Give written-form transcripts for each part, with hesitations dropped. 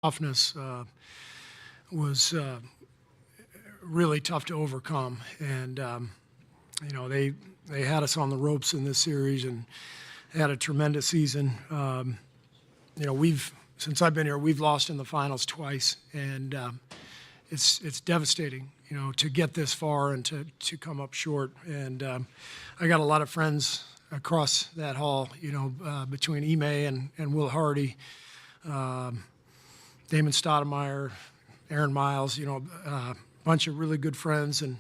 toughness was really tough to overcome. And, they had us on the ropes in this series and had a tremendous season. Since I've been here, we've lost in the finals twice. And it's devastating, to get this far and to come up short. And I got a lot of friends across that hall, between Ime and Will Hardy, Damon Stoudemire, Aaron Miles, a bunch of really good friends and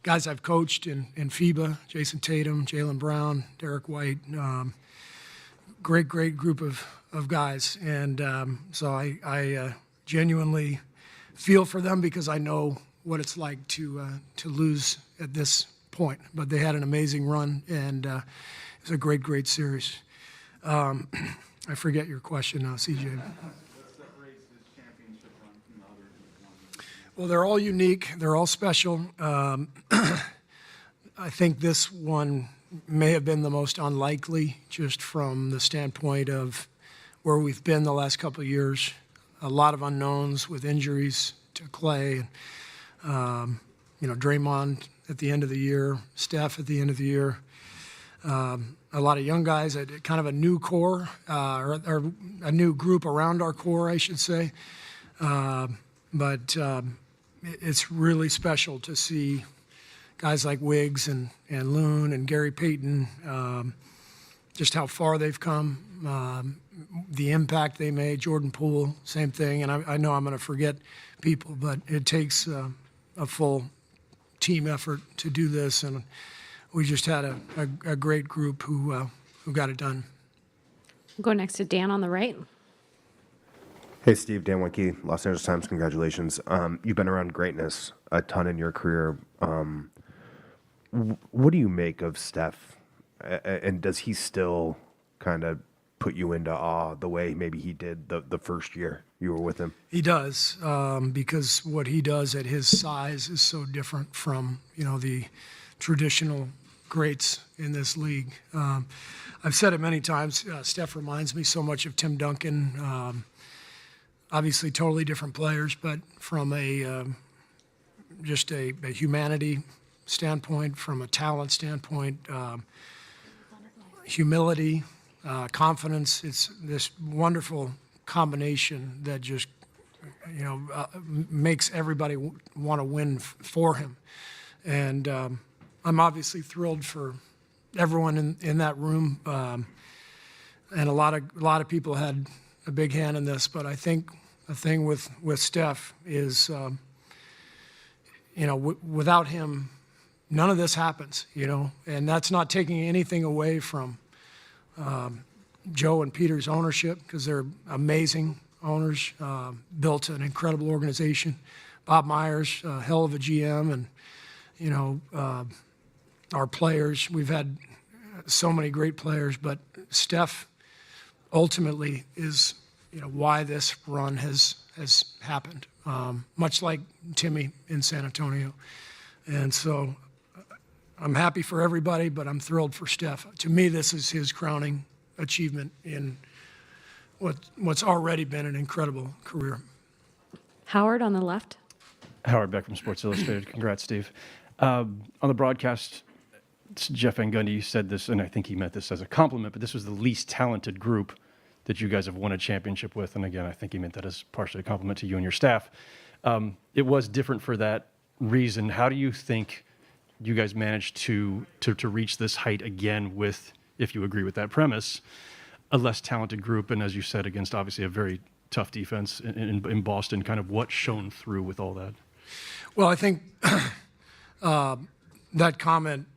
guys I've coached in FIBA, Jason Tatum, Jaylen Brown, Derek White, great group of guys. And so I genuinely feel for them because I know what it's like to lose at this point. But they had an amazing run, and it was a great series. I forget your question now, CJ. Well, they're all unique. They're all special. I think this one may have been the most unlikely, just from the standpoint of where we've been the last couple of years. A lot of unknowns with injuries to Klay, Draymond at the end of the year, Steph at the end of the year. A lot of young guys, kind of a new core, or a new group around our core, I should say. But it's really special to see guys like Wiggs and Loon and Gary Payton, just how far they've come, the impact they made. Jordan Poole, same thing. And I know I'm going to forget people, but it takes a full team effort to do this. And we just had a great group who got it done. We'll go next to Dan on the right. Hey, Steve, Dan Winke, Los Angeles Times, congratulations. You've been around greatness a ton in your career. What do you make of Steph? And does he still kind of put you into awe the way maybe he did the first year you were with him? He does, because what he does at his size is so different from, the traditional greats in this league. I've said it many times, Steph reminds me so much of Tim Duncan. Obviously totally different players, but from just a humanity standpoint, from a talent standpoint, humility, confidence. It's this wonderful combination that just, makes everybody want to win for him. And I'm obviously thrilled for everyone in that room. And a lot of people had a big hand in this, but I think the thing with Steph is, without him, none of this happens, and that's not taking anything away from Joe and Peter's ownership, because they're amazing owners, built an incredible organization. Bob Myers, a hell of a GM, and, our players, we've had so many great players, but Steph ultimately is, why this run has happened, much like Timmy in San Antonio. And so I'm happy for everybody, but I'm thrilled for Steph. To me, this is his crowning achievement in what's already been an incredible career. Howard on the left. Howard Beck from Sports Illustrated. Congrats, Steve. On the broadcast, Jeff Van Gundy said this, and I think he meant this as a compliment, but this was the least talented group that you guys have won a championship with. And again, I think he meant that as partially a compliment to you and your staff. It was different for that reason. How do you think you guys managed to reach this height again with, if you agree with that premise, a less talented group, and as you said, against obviously a very tough defense in Boston, kind of what shone through with all that? Well, I think that comment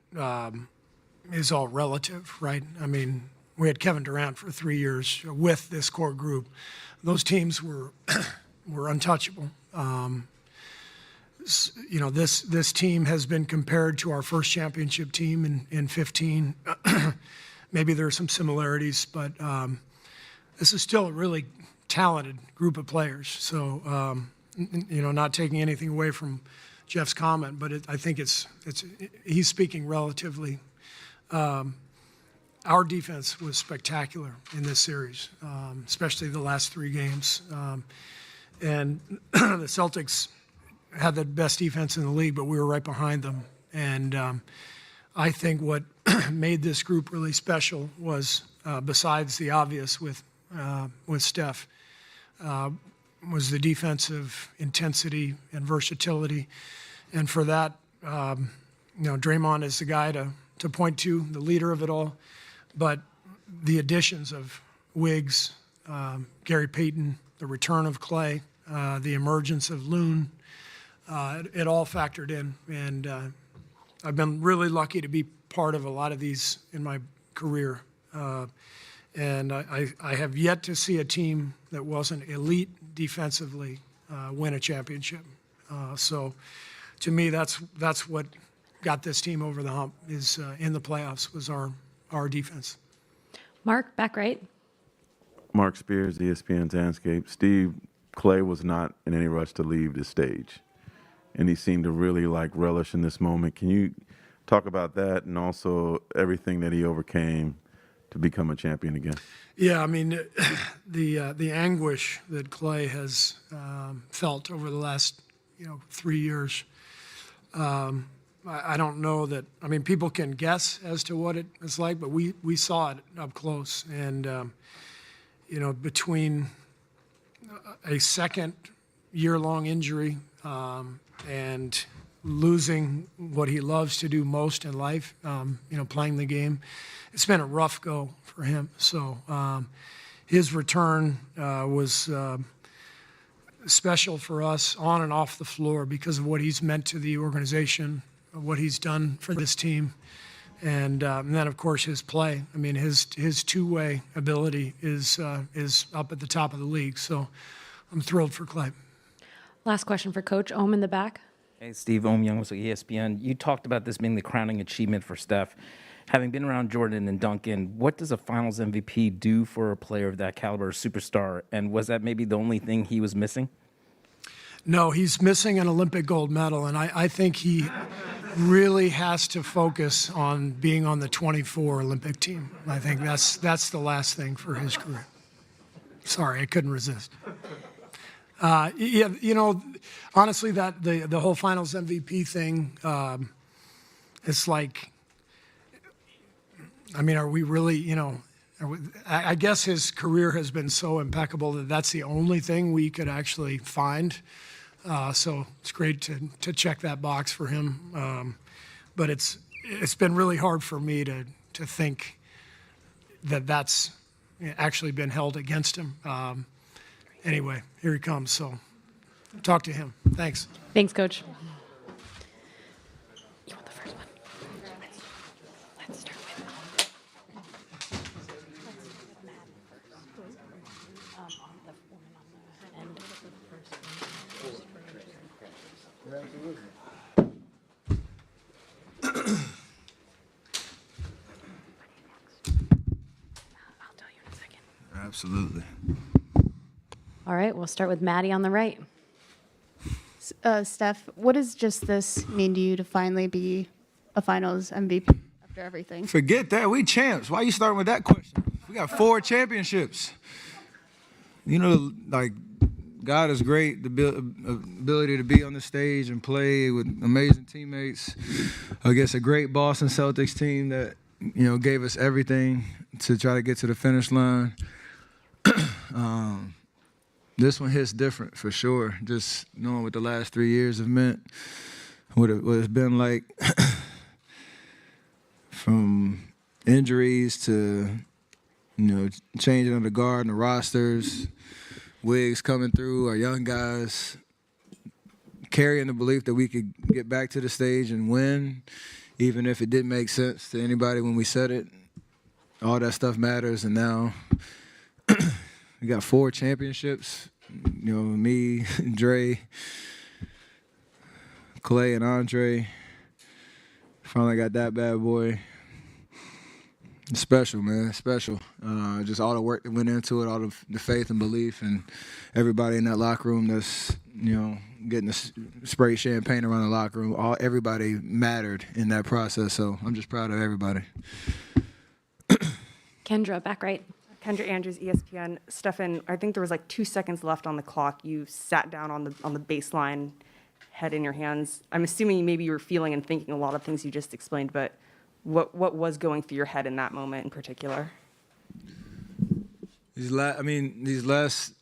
is all relative, right? I mean, we had Kevin Durant for 3 years with this core group. Those teams were untouchable. This team has been compared to our first championship team in 15. Maybe there are some similarities, but this is still a really talented group of players. So, not taking anything away from Jeff's comment, but I think he's speaking relatively. Our defense was spectacular in this series, especially the last 3 games. And the Celtics had the best defense in the league, but we were right behind them. And I think what made this group really special was, besides the obvious with Steph, was the defensive intensity and versatility. And for that, Draymond is the guy to point to, the leader of it all. But the additions of Wiggs, Gary Payton, the return of Klay, the emergence of Loon, it all factored in. And I've been really lucky to be part of a lot of these in my career. And I have yet to see a team that wasn't elite defensively win a championship. So to me, that's what got this team over the hump, is in the playoffs, was our defense. Mark, back right. Mark Spears, ESPN's Landscape. Steve, Klay was not in any rush to leave the stage, and he seemed to really relish in this moment. Can you talk about that, and also everything that he overcame to become a champion again? Yeah, I mean, the anguish that Klay has felt over the last 3 years. I don't know that. I mean, people can guess as to what it's like, but we saw it up close. And between a second year-long injury and losing what he loves to do most in life, playing the game, it's been a rough go for him. So his return was special for us on and off the floor because of what he's meant to the organization, what he's done for this team, and then of course his play. I mean, his two-way ability is up at the top of the league. So I'm thrilled for Klay. Last question for Coach Ohm in the back. Hey, Steve, Ohm Young with ESPN. You talked about this being the crowning achievement for Steph. Having been around Jordan and Duncan, what does a Finals MVP do for a player of that caliber, a superstar? And was that maybe the only thing he was missing? No, he's missing an Olympic gold medal, and I think he really has to focus on being on the 24 Olympic team. I think that's the last thing for his career. Sorry, I couldn't resist. Honestly, that the whole Finals MVP thing, it's like, I mean, are we really, I guess his career has been so impeccable that that's the only thing we could actually find. So it's great to check that box for him. But it's been really hard for me to think that that's actually been held against him. Anyway, here he comes. So talk to him. Thanks. Thanks, Coach. You want the first one? Let's start with I'll tell you in a second. Absolutely. All right, we'll start with Maddie on the right. Steph, what does just this mean to you to finally be a Finals MVP after everything? Forget that. We champs. Why you starting with that question? We got 4 championships. God is great. The ability to be on the stage and play with amazing teammates against a great Boston Celtics team that, gave us everything to try to get to the finish line. This one hits different for sure. Just knowing what the last 3 years have meant, what it's been like, from injuries to, changing of the guard and the rosters, Wiggs coming through, our young guys, carrying the belief that we could get back to the stage and win, even if it didn't make sense to anybody when we said it. All that stuff matters, and now we got 4 championships. Me, Dre, Klay, and Andre. Finally got that bad boy. It's special, man. It's special. Just all the work that went into it, all the faith and belief, and everybody in that locker room that's, getting to spray champagne around the locker room. Everybody mattered in that process, so I'm just proud of everybody. Kendra, back right. Kendra Andrews, ESPN. Stefan, I think there was like 2 seconds left on the clock. You sat down on the baseline, head in your hands. I'm assuming maybe you were feeling and thinking a lot of things you just explained, but what was going through your head in that moment in particular? These last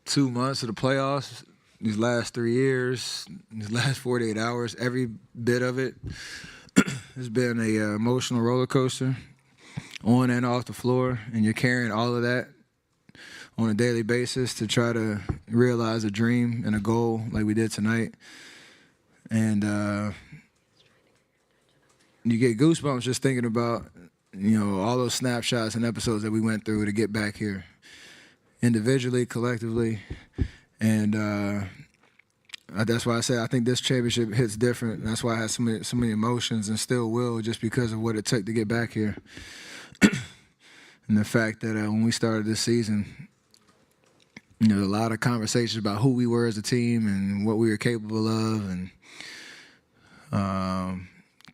2 months of the playoffs, these last 3 years, these last 48 hours, every bit of it has been a emotional roller coaster on and off the floor, and you're carrying all of that on a daily basis to try to realize a dream and a goal like we did tonight. And you get goosebumps just thinking about, all those snapshots and episodes that we went through to get back here, individually, collectively. And that's why I say I think this championship hits different. That's why I had so many emotions and still will, just because of what it took to get back here. And the fact that when we started this season, a lot of conversations about who we were as a team and what we were capable of, and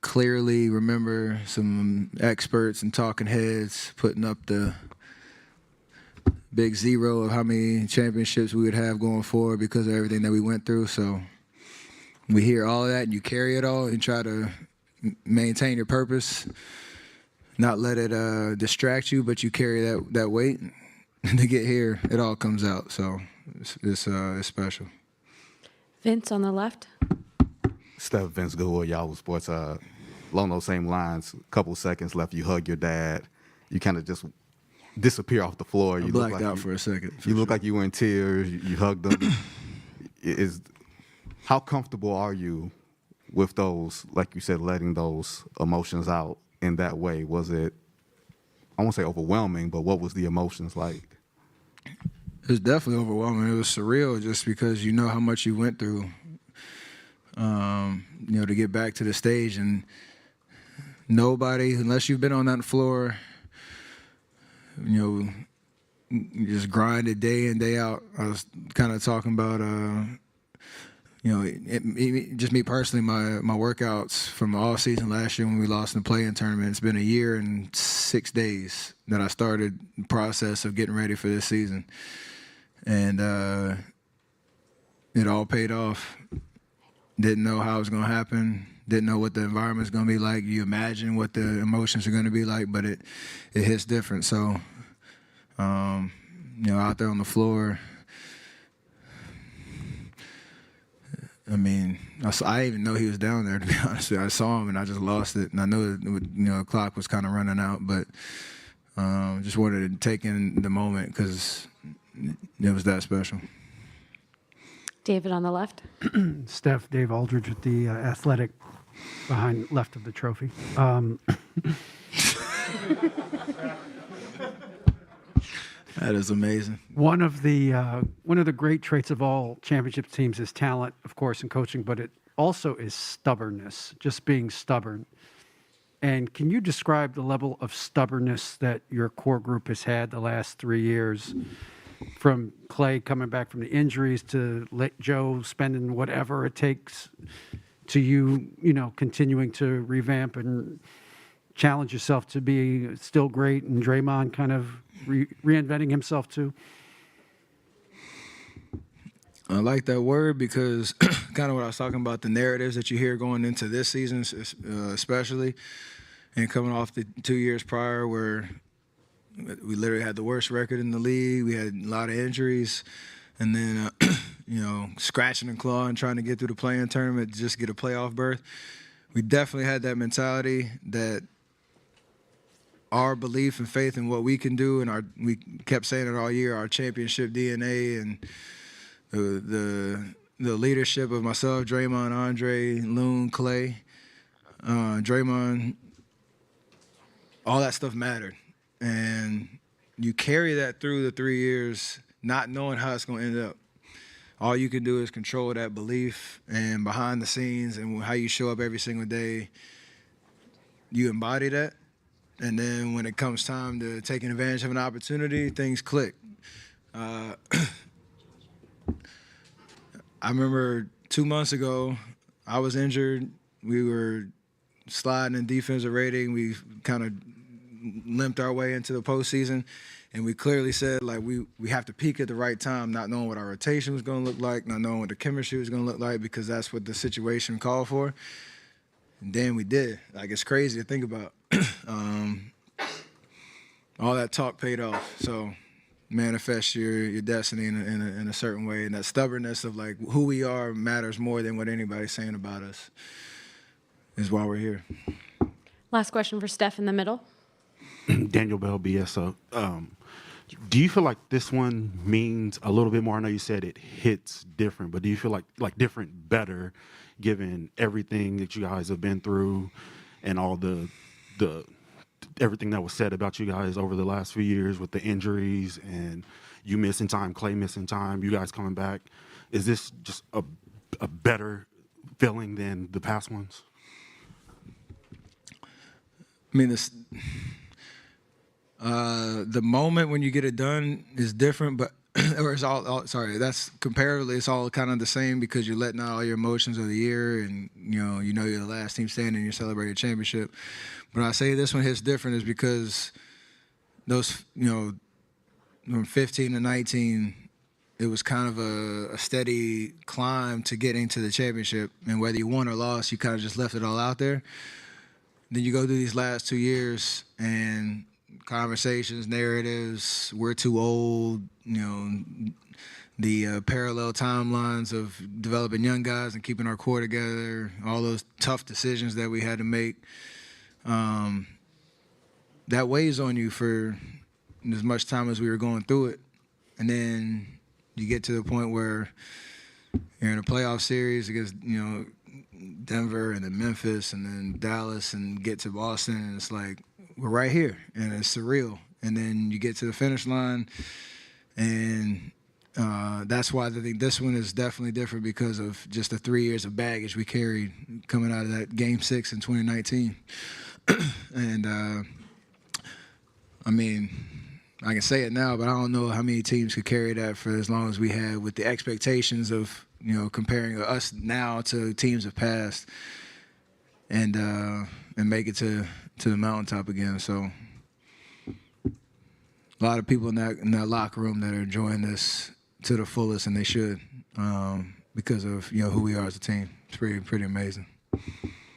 clearly remember some experts and talking heads putting up the big zero of how many championships we would have going forward because of everything that we went through. So we hear all of that, and you carry it all and try to maintain your purpose, not let it distract you, but you carry that weight. And to get here, it all comes out. So it's special. Vince on the left. Steph, Vince Goodwood, Yahoo Sports. Along those same lines, a couple seconds left, you hug your dad. You kind of just disappear off the floor. I blacked out for a second. You look like you were in tears. You hugged him. How comfortable are you with those, like you said, letting those emotions out in that way? Was it, I won't say overwhelming, but what was the emotions like? It was definitely overwhelming. It was surreal just because you know how much you went through, to get back to the stage. And nobody, unless you've been on that floor, you just grinded day in, day out. I was kind of talking about, just me personally, my workouts from the off season last year when we lost in the play-in tournament. It's been a year and 6 days that I started the process of getting ready for this season. And it all paid off. Didn't know how it was going to happen. Didn't know what the environment's going to be like. You imagine what the emotions are going to be like, but it hits different. So, out there on the floor, I didn't even know he was down there, to be honest with you. I saw him and I just lost it. And I know that, the clock was kind of running out, but just wanted to take in the moment because it was that special. David on the left. Steph, Dave Aldridge with the Athletic behind left of the trophy. That is amazing. One of the great traits of all championship teams is talent, of course, and coaching, but it also is stubbornness, just being stubborn. And can you describe the level of stubbornness that your core group has had the last 3 years, from Klay coming back from the injuries to Joe spending whatever it takes, to you continuing to revamp and challenge yourself to be still great, and Draymond kind of reinventing himself too? I like that word because kind of what I was talking about, the narratives that you hear going into this season, especially, and coming off the 2 years prior where we literally had the worst record in the league. We had a lot of injuries, and then, scratching and clawing, trying to get through the play-in tournament to just get a playoff berth. We definitely had that mentality that our belief and faith in what we can do, and we kept saying it all year, our championship DNA and the leadership of myself, Draymond, Andre, Loon, Klay, Draymond, all that stuff mattered. And you carry that through the 3 years, not knowing how it's going to end up. All you can do is control that belief, and behind the scenes and how you show up every single day, you embody that. And then when it comes time to taking advantage of an opportunity, things click. I remember 2 months ago, I was injured. We were sliding in defensive rating. We kind of limped our way into the postseason, and we clearly said like we have to peak at the right time, not knowing what our rotation was going to look like, not knowing what the chemistry was going to look like, because that's what the situation called for. And then we did. Like, it's crazy to think about. All that talk paid off. So manifest your destiny in a certain way, and that stubbornness of like who we are matters more than what anybody's saying about us is why we're here. Last question for Steph in the middle. Daniel Bell, BSO. Do you feel like this one means a little bit more? I know you said it hits different, but do you feel like different better given everything that you guys have been through and all the everything that was said about you guys over the last few years with the injuries and you missing time, Klay missing time, you guys coming back? Is this just a better feeling than the past ones? I mean, the moment when you get it done is different, but or it's sorry, that's comparatively, it's all kind of the same because you're letting out all your emotions of the year, and you know you're the last team standing, you're celebrating a championship. But I say this one hits different is because those, from 15 to 19, it was kind of a steady climb to getting to the championship, and whether you won or lost, you kind of just left it all out there. Then you go through these last 2 years and conversations, narratives, we're too old, the parallel timelines of developing young guys and keeping our core together, all those tough decisions that we had to make. That weighs on you for as much time as we were going through it. And then you get to the point where you're in a playoff series against, Denver and then Memphis and then Dallas and get to Boston, and it's like, we're right here, and it's surreal. And then you get to the finish line, and that's why I think this one is definitely different because of just the 3 years of baggage we carried coming out of that Game 6 in 2019. And, I mean, I can say it now, but I don't know how many teams could carry that for as long as we had with the expectations of, comparing us now to teams of past and make it to the mountaintop again. So a lot of people in that locker room that are enjoying this to the fullest, and they should, because of who we are as a team. It's pretty amazing.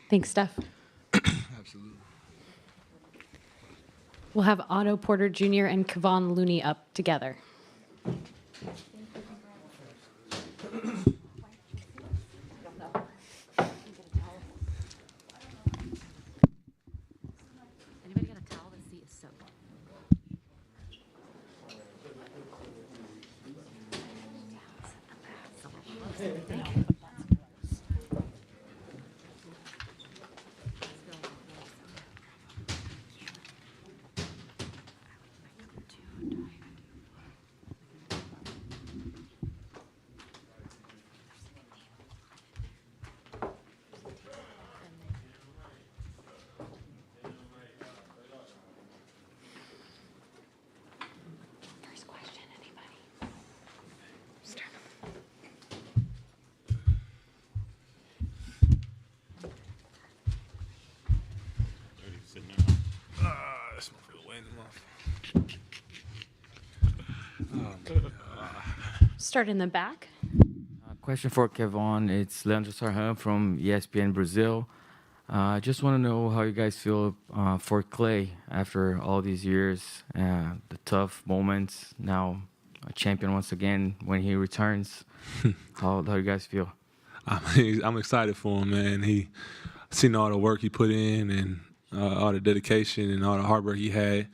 Thanks, Steph. Absolutely. We'll have Otto Porter Jr. and Kevon Looney up together. First question, anybody? Start. This motherfucker weighing him off. Start in the back. Question for Kevon. It's Leandro Sarhan from ESPN Brazil. I just want to know how you guys feel for Klay after all these years, the tough moments. Now a champion once again when he returns. How do you guys feel? I'm excited for him, man. He seen all the work he put in and all the dedication and all the hard work he had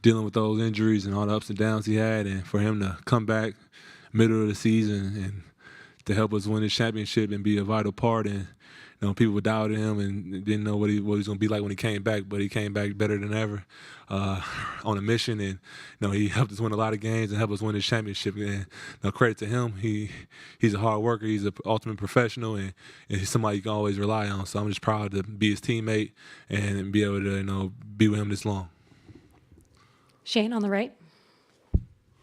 dealing with those injuries and all the ups and downs he had, and for him to come back middle of the season and to help us win this championship and be a vital part. And people doubted him and didn't know what he was going to be like when he came back, but he came back better than ever on a mission. And he helped us win a lot of games and helped us win this championship. And credit to him. He's a hard worker. He's an ultimate professional, and he's somebody you can always rely on. So I'm just proud to be his teammate and be able to be with him this long. Shane on the right.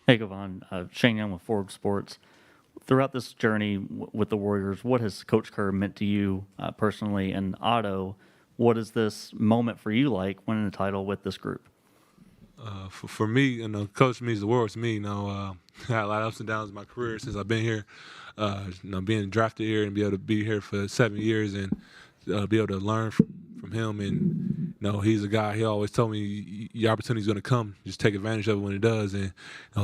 Hey, Kevon. Shane Young with Forward Sports. Throughout this journey with the Warriors, what has Coach Kerr meant to you personally? And Otto, What is this moment for you like winning a title with this group? For me, coach means the world to me. I had a lot of ups and downs in my career since I've been here. Being drafted here and be able to be here for 7 years and be able to learn from him. And he's a guy. He always told me your opportunity's going to come. Just take advantage of it when it does. And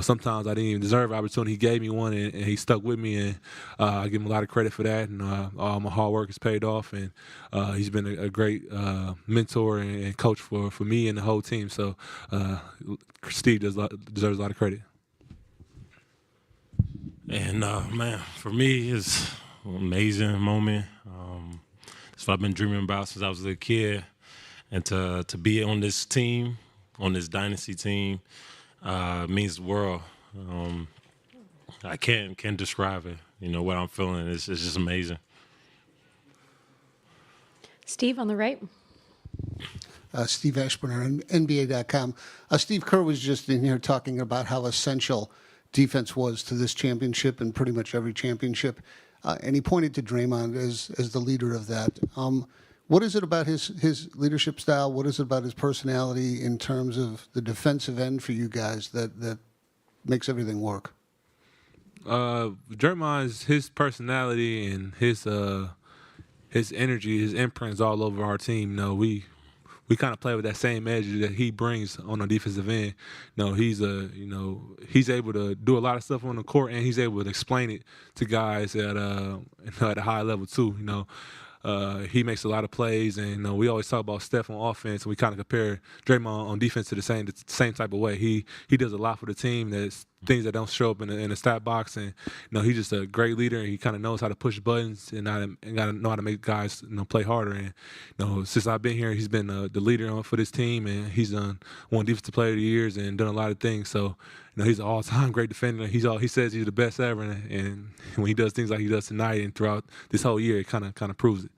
sometimes I didn't even deserve the opportunity. He gave me one, and he stuck with me. And I give him a lot of credit for that. And all my hard work has paid off. And he's been a great mentor and coach for me and the whole team. So Steve deserves a lot of credit. And man, for me, it's an amazing moment. It's what I've been dreaming about since I was a little kid, and to be on this team, on this dynasty team, means the world. I can't describe it. What I'm feeling. It's just amazing. Steve on the right. Steve Ashburner on NBA.com. Steve Kerr was just in here talking about how essential defense was to this championship and pretty much every championship. And he pointed to Draymond as the leader of that. What is it about his leadership style? What is it about his personality in terms of the defensive end for you guys that makes everything work? Draymond's his personality and his energy, his imprint's all over our team. We kind of play with that same edge that he brings on the defensive end. He's able to do a lot of stuff on the court, and he's able to explain it to guys at a high level too. He makes a lot of plays, and we always talk about Steph on offense, and we kind of compare Draymond on defense to the same type of way. He does a lot for the team. That's things that don't show up in the stat box, and he's just a great leader. He kind of knows how to push buttons and got to know how to make guys play harder. And since I've been here, he's been the leader for this team, and he's won Defensive Player of the Years and done a lot of things. So he's an all-time great defender. He says he's the best ever, and when he does things like he does tonight and throughout this whole year, it kind of proves it.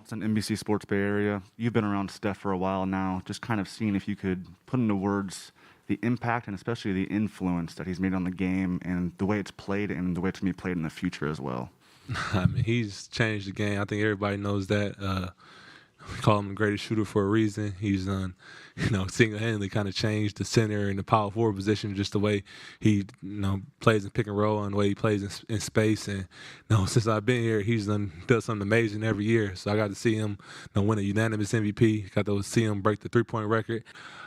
NBC Sports Bay Area. You've been around Steph for a while now. Just kind of seeing if you could put into words the impact and especially the influence that he's made on the game and the way it's played and the way it's going to be played in the future as well. I mean, he's changed the game. I think everybody knows that. We call him the greatest shooter for a reason. He's single-handedly kind of changed the center and the power forward position, just the way he, plays in pick and roll and the way he plays in space. And since I've been here, he's done something amazing every year. So I got to see him win a unanimous MVP. Got to see him break the three-point record.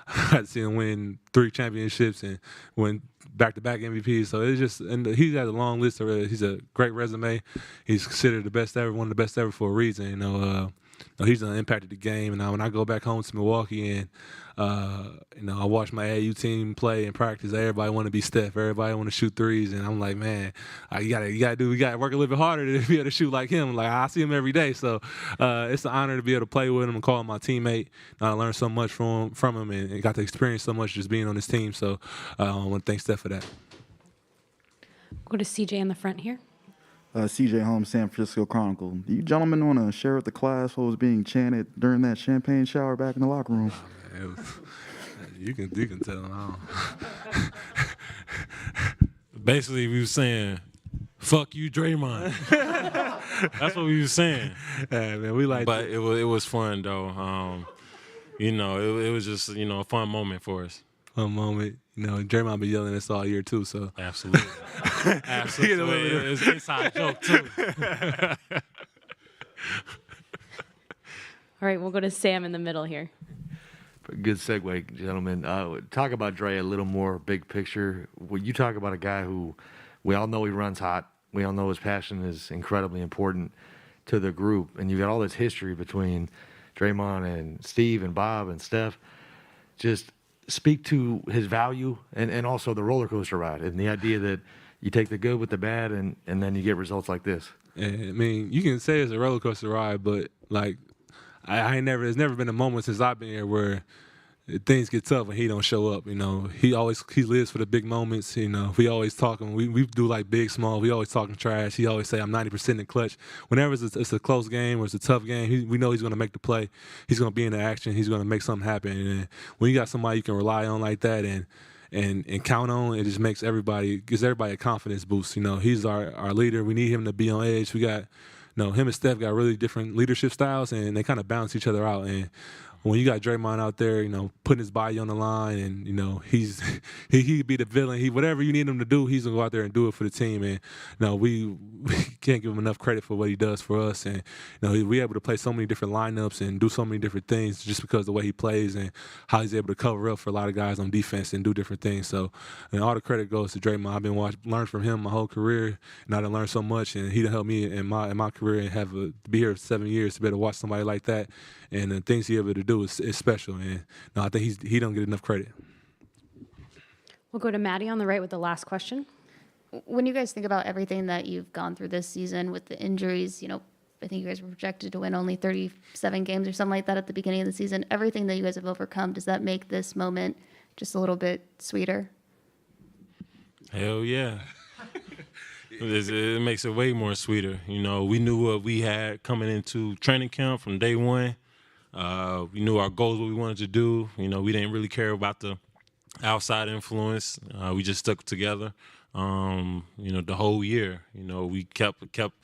I got to see him win 3 championships and win back-to-back MVPs. So it's just, and he has a long list of. He's a great resume. He's considered the best ever, one of the best ever for a reason. He's impacted the game, and when I go back home to Milwaukee and I watch my AAU team play and practice, everybody want to be Steph, everybody want to shoot threes, and I'm like, man, we got to work a little bit harder to be able to shoot like him. Like I see him every day, so it's an honor to be able to play with him and call him my teammate. I learned so much from him and got to experience so much just being on this team. So I want to thank Steph for that. Go to CJ in the front here. CJ Holmes, San Francisco Chronicle. Do you gentlemen want to share with the class what was being chanted during that champagne shower back in the locker room? You can tell them. Basically, we were saying, "Fuck you, Draymond." That's what we were saying. Yeah, man, we like. But it was fun though. It was just a fun moment for us. Fun moment. Draymond been yelling at us all year too. So absolutely. Absolutely. It's an inside joke, too. All right, we'll go to Sam in the middle here. Good segue, gentlemen. Talk about Dre a little more big picture. When you talk about a guy who we all know he runs hot, we all know his passion is incredibly important to the group, and you've got all this history between Draymond and Steve and Bob and Steph. Just speak to his value and also the roller coaster ride and the idea that you take the good with the bad and then you get results like this. Yeah, I mean, you can say it's a roller coaster ride, but like there's never been a moment since I've been here where things get tough and he don't show up. He lives for the big moments. We always talking. We do like big, small. We always talking trash. He always say I'm 90% in clutch. Whenever it's a close game or it's a tough game, we know he's going to make the play. He's going to be in the action. He's going to make something happen. And when you got somebody you can rely on like that and count on, it just gives everybody a confidence boost. He's our leader. We need him to be on edge. We got him and Steph got really different leadership styles, and they kind of balance each other out. And when you got Draymond out there, putting his body on the line, and he'd be the villain. Whatever you need him to do, he's gonna go out there and do it for the team. And we can't give him enough credit for what he does for us. And we able to play so many different lineups and do so many different things just because of the way he plays and how he's able to cover up for a lot of guys on defense and do different things. So, all the credit goes to Draymond. I've been learned from him my whole career, and I done learned so much. And he done helped me in my career and be here 7 years to be able to watch somebody like that. And the things he's able to do is special. And I think he don't get enough credit. We'll go to Maddie on the right with the last question. When you guys think about everything that you've gone through this season with the injuries, I think you guys were projected to win only 37 games or something like that at the beginning of the season. Everything that you guys have overcome, does that make this moment just a little bit sweeter? Hell yeah. It makes it way more sweeter. We knew what we had coming into training camp from day one. We knew our goals, what we wanted to do. We didn't really care about the outside influence. We just stuck together. The whole year. We kept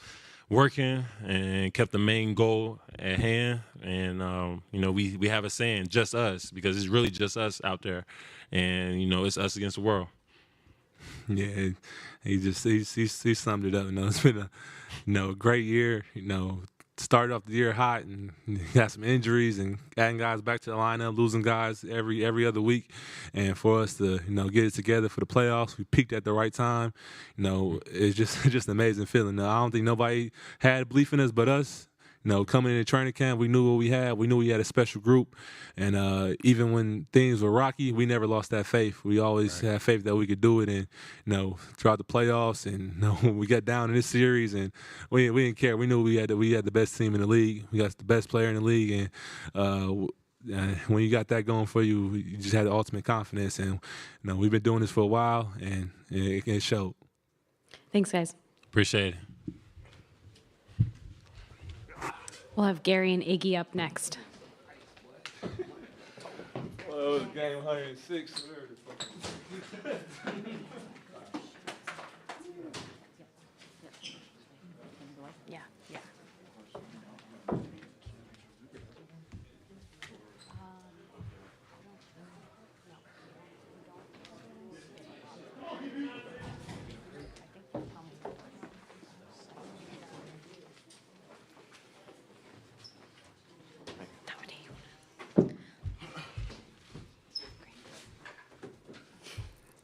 working and kept the main goal at hand. And we have a saying, just us, because it's really just us out there. And it's us against the world. Yeah, he summed it up. It's been a great year. Started off the year hot and got some injuries and adding guys back to the lineup, losing guys every other week, and for us to get it together for the playoffs, we peaked at the right time. It's just an amazing feeling. I don't think nobody had belief in us but us. Coming into training camp, we knew what we had. We knew we had a special group, and even when things were rocky, we never lost that faith. We always had faith that we could do it, and throughout the playoffs, and when we got down in this series, and we didn't care. We knew we had the best team in the league. We got the best player in the league, and when you got that going for you, you just had the ultimate confidence. And we've been doing this for a while, and it showed. Thanks, guys. Appreciate it. We'll have Gary and Iggy up next. Well, it was game 106. Yeah.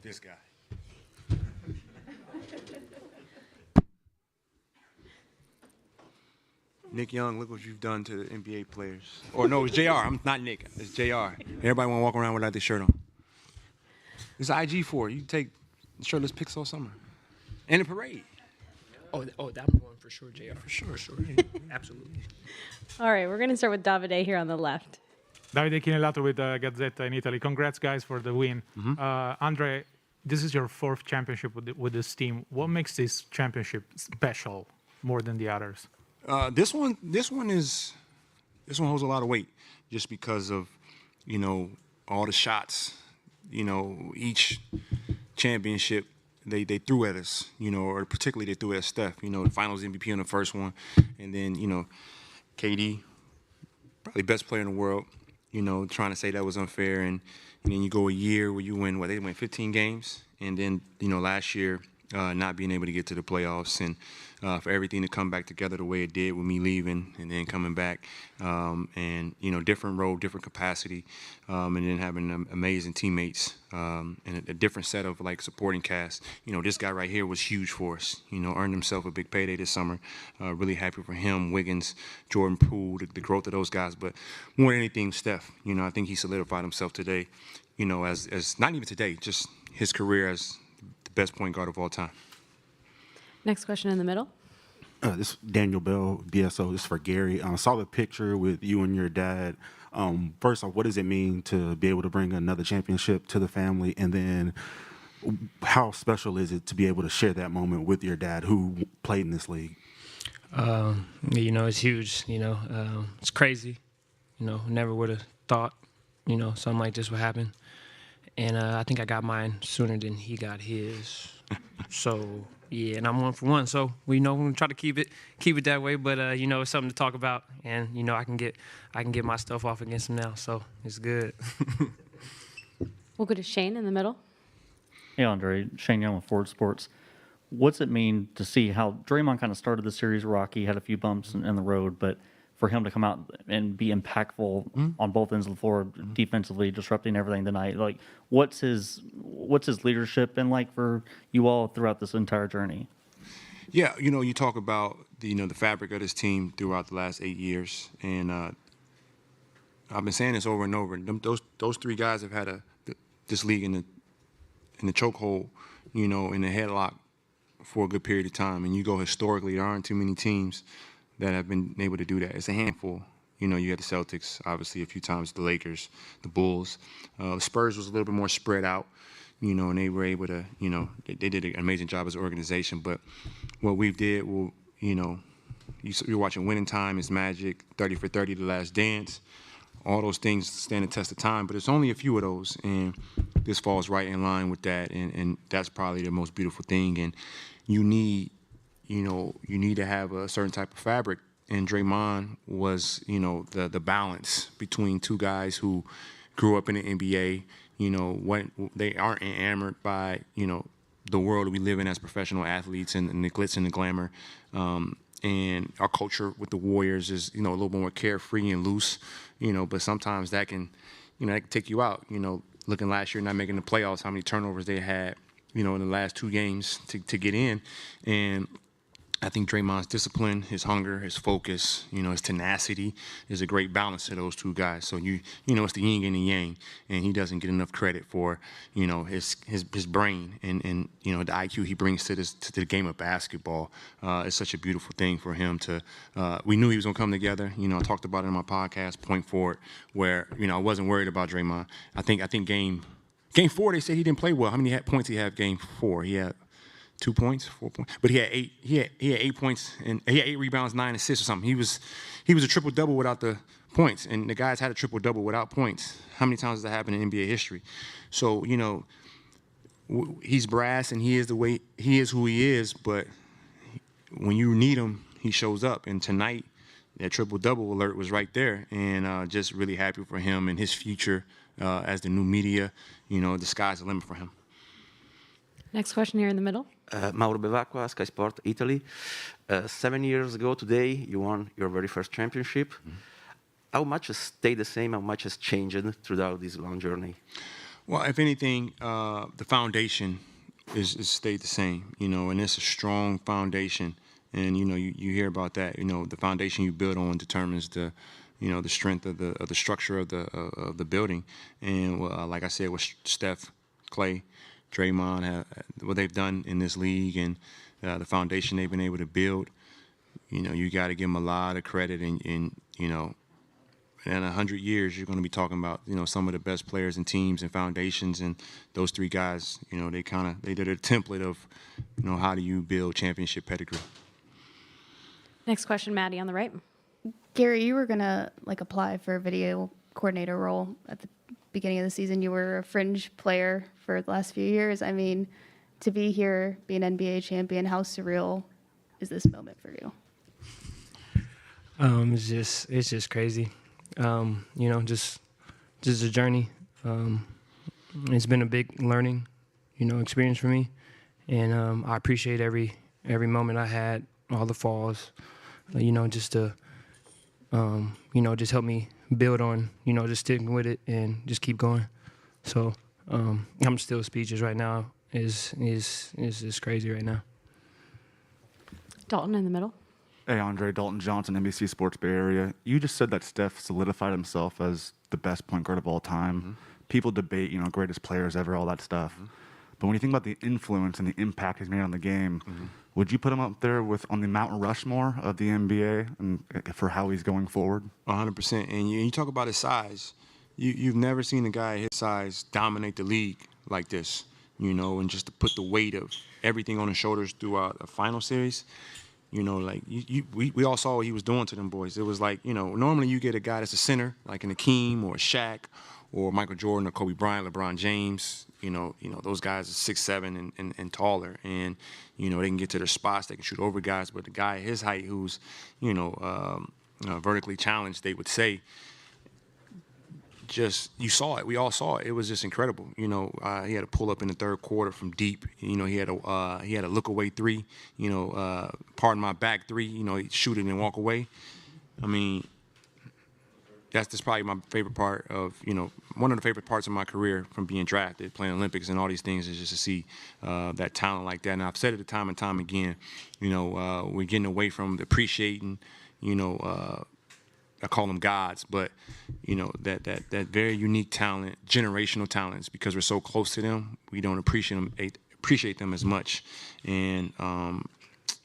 This guy. Nick Young, look what you've done to the NBA players. Or no, it's JR. I'm not Nick. It's JR. Everybody want to walk around without their shirt on. It's IG for it. You take shirtless pics all summer. And a parade. Oh, that I'm going for sure, JR. For sure. Absolutely. All right, we're going to start with Davide here on the left. Davide Chinellato with Gazzetta in Italy. Congrats, guys, for the win. Andre, this is your fourth championship with this team. What makes this championship special more than the others? This one holds a lot of weight just because of, all the shots, each championship they threw at us, or particularly they threw at Steph, the finals MVP on the first one. And then, KD, probably best player in the world, trying to say that was unfair. And then you go a year where you win, they win 15 games. And then, last year, not being able to get to the playoffs, and for everything to come back together the way it did with me leaving and then coming back, and different role, different capacity, and then having amazing teammates, and a different set of supporting cast. This guy right here was huge for us. Earned himself a big payday this summer. Really happy for him, Wiggins, Jordan Poole, the growth of those guys. But more than anything, Steph. I think he solidified himself today. As not even today, just his career as best point guard of all time. Next question in the middle. This is Daniel Bell, BSO. This is for Gary. I saw the picture with you and your dad. First off, what does it mean to be able to bring another championship to the family? And then how special is it to be able to share that moment with your dad who played in this league? It's huge. It's crazy. Never would have thought, something like this would happen. And I think I got mine sooner than he got his. So, Yeah, and I'm 1 for 1, so we know we're gonna try to keep it that way. But you know, it's something to talk about, and you know, I can get my stuff off against him now, so it's good. We'll go to Shane in the middle. Hey, Andre. Shane Young with Ford Sports. What's it mean to see how Draymond kind of started the series rocky, had a few bumps in the road, but for him to come out and be impactful on both ends of the floor, defensively, disrupting everything tonight? Like, what's his leadership been like for you all throughout this entire journey? Yeah, you know, you talk about the fabric of this team throughout the last 8 years, and I've been saying this over and over. Those three guys have had this league in the chokehold, you know, in the headlock for a good period of time. And you go historically, there aren't too many teams that have been able to do that. It's a handful. You know, you had the Celtics, obviously, a few times, the Lakers, the Bulls. The Spurs was a little bit more spread out, you know, and they were able to, you know, they did an amazing job as an organization. But what we did, well, you know, you're watching Winning Time is Magic, 30 for 30, The Last Dance. All those things stand the test of time, but it's only a few of those, and this falls right in line with that, and that's probably the most beautiful thing. And you need to have a certain type of fabric, and Draymond was, you know, the balance between two guys who grew up in the NBA. You know, what they aren't enamored by, you know, the world we live in as professional athletes and the glitz and the glamour. And our culture with the Warriors is, you know, a little more carefree and loose, you know, but sometimes that can take you out. You know, looking last year, not making the playoffs, how many turnovers they had, you know, in the last 2 games to get in. And I think Draymond's discipline, his hunger, his focus, you know, his tenacity is a great balance to those two guys. So you know, it's the yin and the yang, and he doesn't get enough credit for, you know, his brain and you know, the IQ he brings to the game of basketball. It's such a beautiful thing for him to. We knew he was gonna come together. You know, I talked about it in my podcast, Point Forward, where, you know, I wasn't worried about Draymond. I think game 4 they said he didn't play well. How many points he had game 4? He had 2 points, 4 points, but he had 8. He had 8 points and he had 8 rebounds, 9 assists or something. He was a triple double without the points, and the guys had a triple double without points. How many times has that happened in NBA history? So, you know, he's brass and he is who he is. But when you need him, he shows up. And tonight, that triple double alert was right there, and just really happy for him and his future as the new media. You know, the sky's the limit for him. Next question here in the middle. Mauro Bevacqua, Sky Sport, Italy. 7 years ago today, you won your very first championship. How much has stayed the same? How much has changed throughout this long journey? Well, if anything, the foundation is stayed the same, you know, and it's a strong foundation. And, you know, you hear about that, you know, the foundation you build on determines the strength of the structure of the building. And like I said, with Steph, Klay, Draymond, what they've done in this league and the foundation they've been able to build, you know, you got to give them a lot of credit. And you know, in 100 years, you're going to be talking about, you know, some of the best players and teams and foundations. And those three guys, you know, they did a template of, you know, how do you build championship pedigree. Next question, Maddie on the right. Gary, you were gonna apply for a video coordinator role at the beginning of the season. You were a fringe player for the last few years. I mean, to be here, be an NBA champion, how surreal is this moment for you? It's just crazy. You know, just a journey. It's been a big learning, you know, experience for me, and I appreciate every moment I had, all the falls, you know, just to, you know, just help me build on, you know, just sticking with it and just keep going. So I'm still speechless right now. It's just crazy right now. Dalton in the middle. Hey, Andre, Dalton Johnson, NBC Sports Bay Area. You just said that Steph solidified himself as the best point guard of all time. People debate, you know, greatest players ever, all that stuff. But when you think about the influence and the impact he's made on the game, would you put him up there on the Mount Rushmore of the NBA and for how he's going forward? 100%. And you talk about his size. You've never seen a guy his size dominate the league like this, you know, and just to put the weight of everything on his shoulders throughout a final series. You know, like we all saw what he was doing to them boys. It was like, you know, normally you get a guy that's a center, like an Akeem or a Shaq or Michael Jordan or Kobe Bryant, LeBron James. Those guys are 6'7" and taller, and they can get to their spots. They can shoot over guys. But the guy his height, who's vertically challenged, they would say. Just you saw it. We all saw it. It was just incredible. He had a pull up in the third quarter from deep. He had a look away three. Pardon my back three. He'd shoot it and walk away. I mean, that's just probably my favorite part of one of the favorite parts of my career from being drafted, playing Olympics and all these things is just to see that talent like that. And I've said it time and time again. We're getting away from appreciating. I call them gods, but that very unique talent, generational talents, because we're so close to them, we don't appreciate them as much. And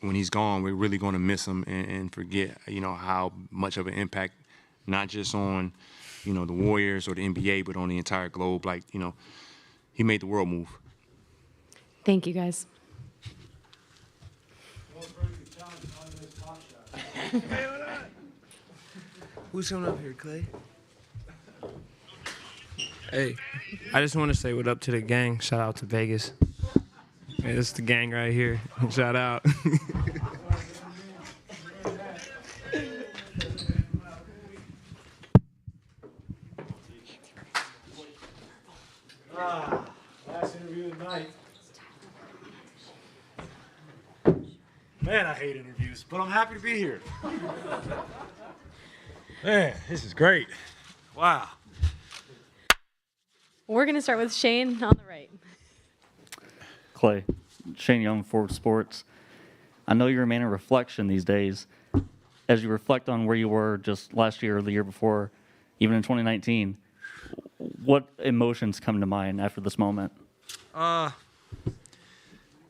when he's gone, we're really going to miss him and forget, how much of an impact, not just on, the Warriors or the NBA, but on the entire globe. Like, he made the world move. Thank you, guys. Who's coming up here, Klay? Hey, I just want to say what up to the gang. Shout out to Vegas. Hey, this is the gang right here. Shout out. Last interview of the night. Man, I hate interviews, but I'm happy to be here. Man, this is great. Wow. We're going to start with Shane on the right. Klay, Shane Young, Forward Sports. I know you're a man of reflection these days. As you reflect on where you were just last year or the year before, even in 2019, what emotions come to mind after this moment?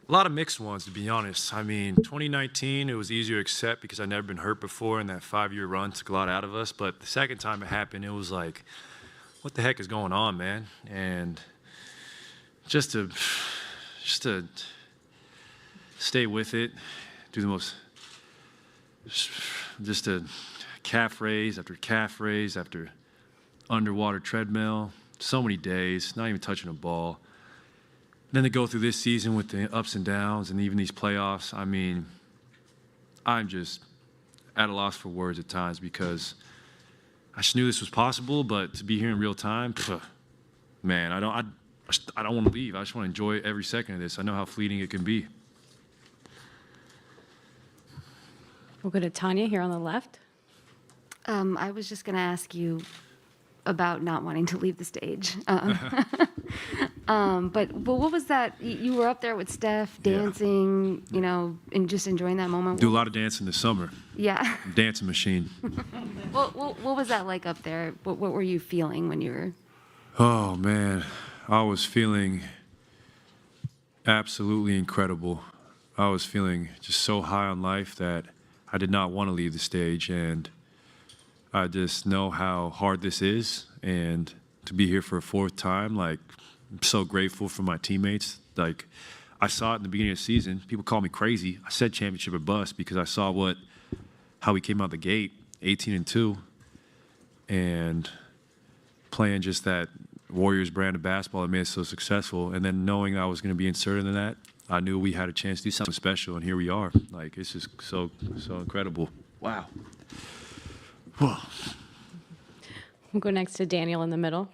A lot of mixed ones, to be honest. I mean, 2019, it was easier to accept because I'd never been hurt before, and that 5-year run took a lot out of us. But the second time it happened, it was like, what the heck is going on, man? And just to stay with it, do the most, just a calf raise after underwater treadmill, so many days, not even touching a ball. Then to go through this season with the ups and downs and even these playoffs, I mean, I'm just at a loss for words at times because I just knew this was possible, but to be here in real time, man, I don't want to leave. I just want to enjoy every second of this. I know how fleeting it can be. We'll go to Tanya here on the left. I was just going to ask you about not wanting to leave the stage. But what was that? You were up there with Steph dancing, and just enjoying that moment. Do a lot of dancing this summer. Yeah. Dancing machine. What was that like up there? What were you feeling when you were? Oh, man. I was feeling absolutely incredible. I was feeling just so high on life that I did not want to leave the stage. And I just know how hard this is. And to be here for a fourth time, like, I'm so grateful for my teammates. Like, I saw it in the beginning of the season. People call me crazy. I said championship or bust because I saw how we came out the gate, 18-2, and playing just that Warriors brand of basketball that made us so successful. And then knowing I was going to be inserted in that, I knew we had a chance to do something special, and here we are. Like, it's just so incredible. Wow. We'll go next to Daniel in the middle.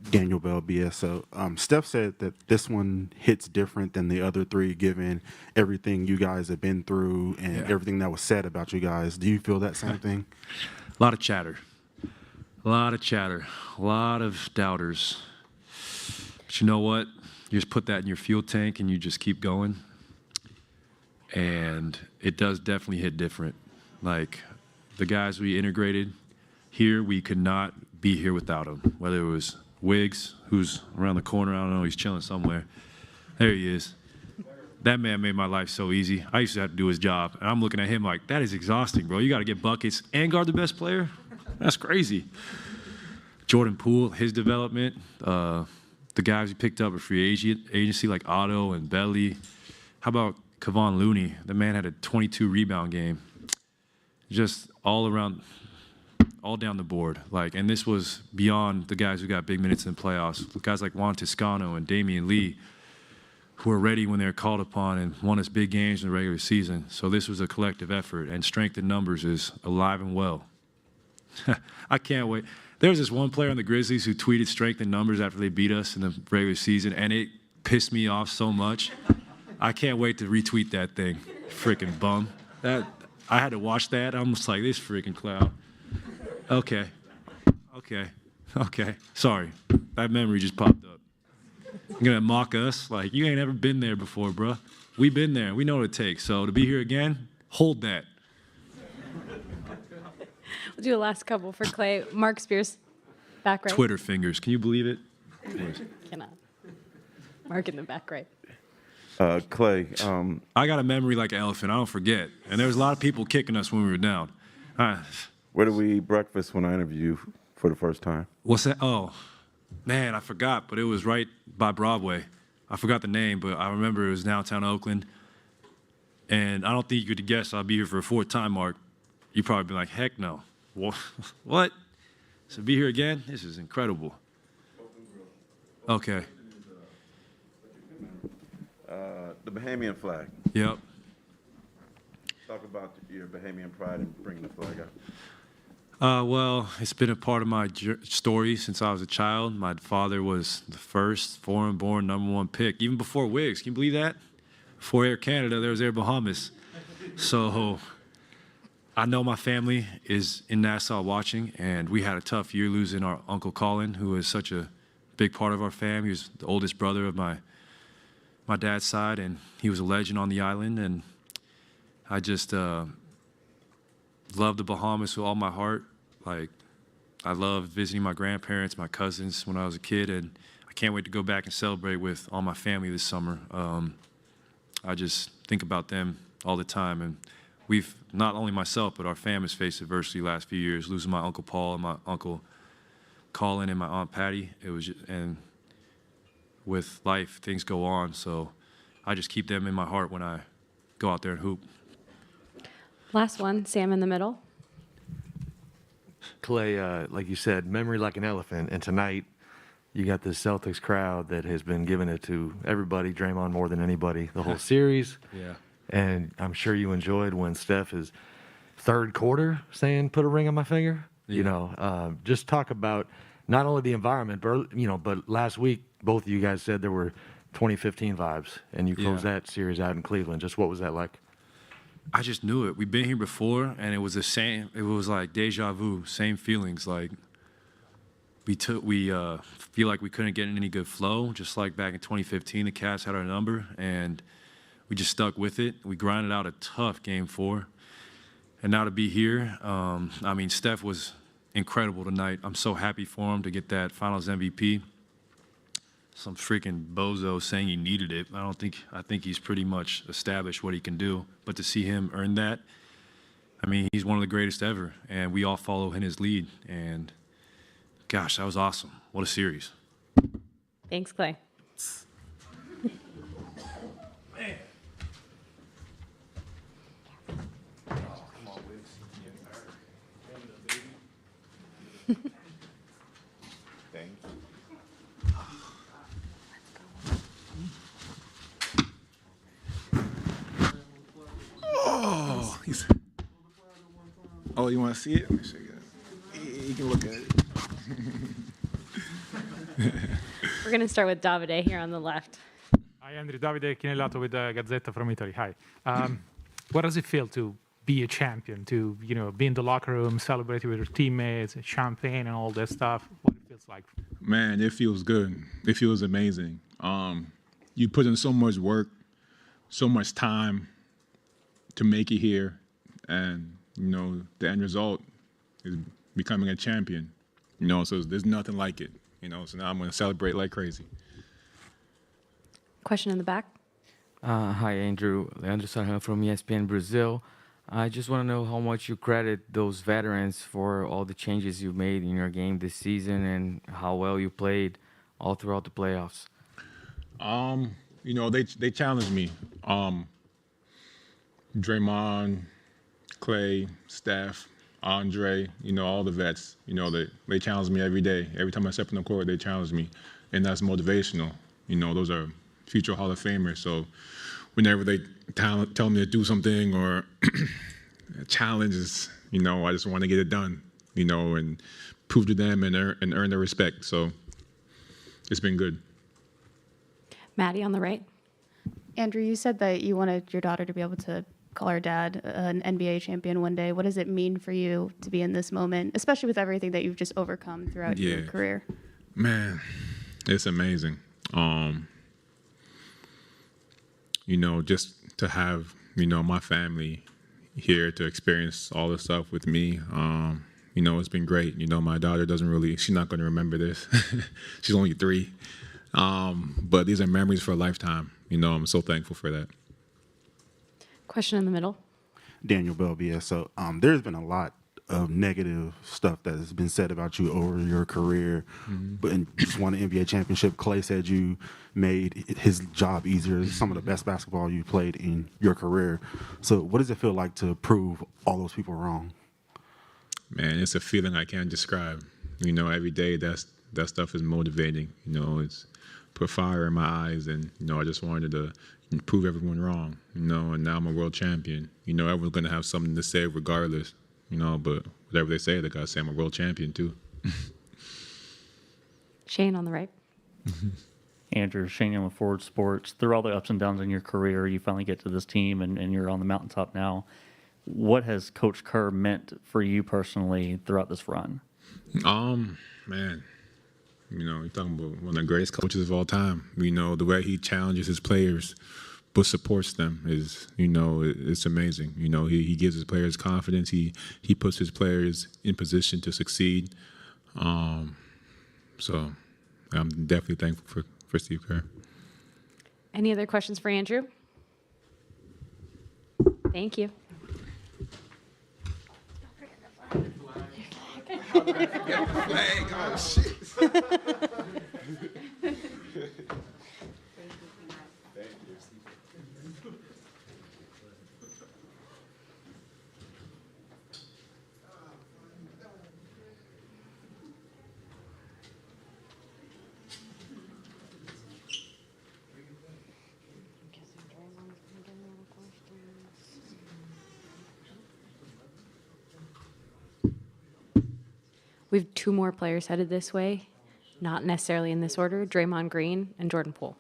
Daniel Bell, BSO. Steph said that this one hits different than the other three, given everything you guys have been through and everything that was said about you guys. Do you feel that same thing? A lot of chatter. A lot of doubters. But you know what? You just put that in your fuel tank and you just keep going. And it does definitely hit different. Like, the guys we integrated here, we could not be here without them. Whether it was Wiggs, who's around the corner, I don't know, he's chilling somewhere. There he is. That man made my life so easy. I used to have to do his job, and I'm looking at him like, that is exhausting, bro. You got to get buckets and guard the best player? That's crazy. Jordan Poole, his development, the guys he picked up at free agency like Otto and Belly. How about Kevon Looney? The man had a 22 rebound game. Just all around all down the board. Like, and this was beyond the guys who got big minutes in the playoffs. Guys like Juan Toscano and Damian Lee, who were ready when they were called upon and won us big games in the regular season. So this was a collective effort, and strength in numbers is alive and well. I can't wait. There was this one player on the Grizzlies who tweeted strength in numbers after they beat us in the regular season, and it pissed me off so much. I can't wait to retweet that thing. Freaking bum. I had to watch that. I'm just like, this freaking clown. Okay. Sorry. That memory just popped up. You're going to mock us? Like, you ain't ever been there before, bro. We've been there. We know what it takes. So to be here again, hold that. We'll do a last couple for Klay. Mark Spears, back right. Twitter fingers. Can you believe it? Cannot. Mark in the back right. Klay. I got a memory like an elephant. I don't forget. And there was a lot of people kicking us when we were down. Where did we eat breakfast when I interviewed you for the first time? What's that? Oh, man, I forgot. But it was right by Broadway. I forgot the name, but I remember it was downtown Oakland. And I don't think you could guess I'll be here for a fourth time, Mark. You'd probably be like, heck no. What? So be here again? This is incredible. Okay. The Bahamian flag. Yep. Talk about your Bahamian pride and bringing the flag out. Well, it's been a part of my story since I was a child. My father was the first foreign-born #1 pick, even before Wiggs. Can you believe that? Before Air Canada, there was Air Bahamas. So I know my family is in Nassau watching, and we had a tough year losing our Uncle Colin, who was such a big part of our family. He was the oldest brother of my dad's side, and he was a legend on the island. And I just love the Bahamas with all my heart. Like, I loved visiting my grandparents, my cousins when I was a kid, and I can't wait to go back and celebrate with all my family this summer. I just think about them all the time, and we've, not only myself, but our family's faced adversity the last few years, losing my Uncle Paul and my Uncle Colin and my Aunt Patty. It was and with life, things go on, so I just keep them in my heart when I go out there and hoop. Last one, Sam in the middle. Klay, like you said, memory like an elephant, and tonight you got this Celtics crowd that has been giving it to everybody, Draymond more than anybody, the whole series. Yeah. And I'm sure you enjoyed when Steph is third quarter saying, "Put a ring on my finger." Yeah. You know, just talk about not only the environment, but last week both of you guys said there were 2015 vibes, and you closed that series out in Cleveland. Just what was that like? I just knew it. We've been here before, and it was the same. It was like deja vu, same feelings. Like we feel like we couldn't get any good flow, just like back in 2015. The Cavs had our number, and we just stuck with it. We grinded out a tough Game 4, and now to be here, I mean, Steph was incredible tonight. I'm so happy for him to get that Finals MVP. Some freaking bozo saying he needed it. I think he's pretty much established what he can do. But to see him earn that, I mean, he's one of the greatest ever, and we all follow in his lead. And gosh, that was awesome. What a series. Thanks, Klay. Oh, you want to see it? Let me show you. You can look at it. We're going to start with Davide here on the left. Hi, Andrew. Davide Chinellato with the Gazzetta from Italy. Hi. What does it feel to be a champion, to be in the locker room, celebrating with your teammates, champagne and all that stuff? What it feels like? Man, it feels good. It feels amazing. You put in so much work, so much time to make it here, and the end result is becoming a champion. So there's nothing like it. So now I'm going to celebrate like crazy. Question in the back. Hi, Andrew. Leandro Sarhan from ESPN Brazil. I just want to know how much you credit those veterans for all the changes you made in your game this season and how well you played all throughout the playoffs. They challenged me. Draymond, Klay, Steph, Andre, all the vets, they challenge me every day. Every time I step on the court, they challenge me. And that's motivational. Those are future Hall of Famers. So whenever they tell me to do something or challenges, I just want to get it done, and prove to them and earn their respect. So it's been good. Maddie on the right. Andrew, you said that you wanted your daughter to be able to call her dad an NBA champion one day. What does it mean for you to be in this moment, especially with everything that you've just overcome throughout your career? Man, it's amazing. Just to have, my family here to experience all this stuff with me, it's been great. My daughter she's not going to remember this. She's only 3. But these are memories for a lifetime. I'm so thankful for that. Question in the middle. Daniel Bell, BSO. There's been a lot of negative stuff that has been said about you over your career, but you just won an NBA championship. Klay said you made his job easier. Some of the best basketball you played in your career. So what does it feel like to prove all those people wrong? Man, it's a feeling I can't describe. Every day that stuff is motivating. It's put fire in my eyes, and I just wanted to prove everyone wrong. And now I'm a world champion. Everyone's gonna have something to say regardless. But whatever they say, they gotta say I'm a world champion too. Shane on the right. Andrew, Shane Young with Forward Sports. Through all the ups and downs in your career, you finally get to this team and you're on the mountaintop now. What has Coach Kerr meant for you personally throughout this run? Man, you're talking about one of the greatest coaches of all time. The way he challenges his players but supports them is, it's amazing. He gives his players confidence. He puts his players in position to succeed. So I'm definitely thankful for Steve Kerr. Any other questions for Andrew? Thank you. Oh, shit. We have 2 more players headed this way, not necessarily in this order, Draymond Green and Jordan Poole.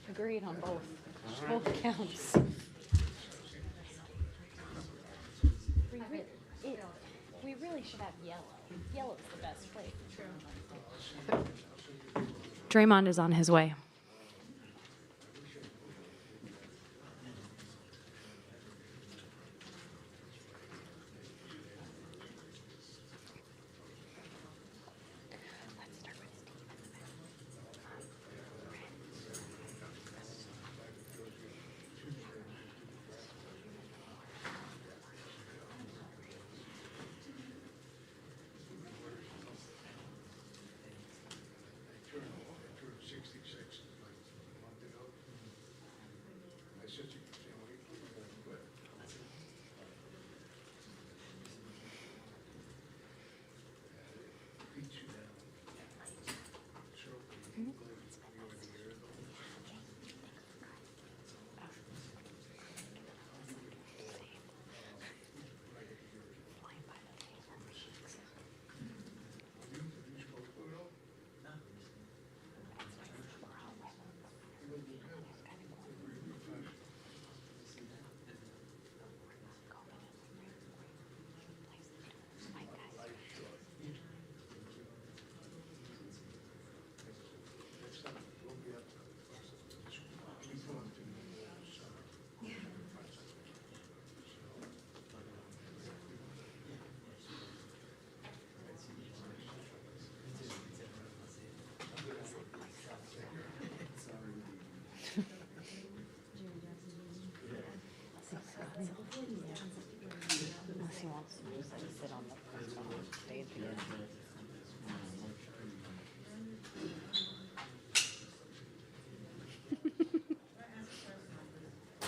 Agreed on both counts. We really should have yellow. Yellow's the best flavor. Draymond is on his way.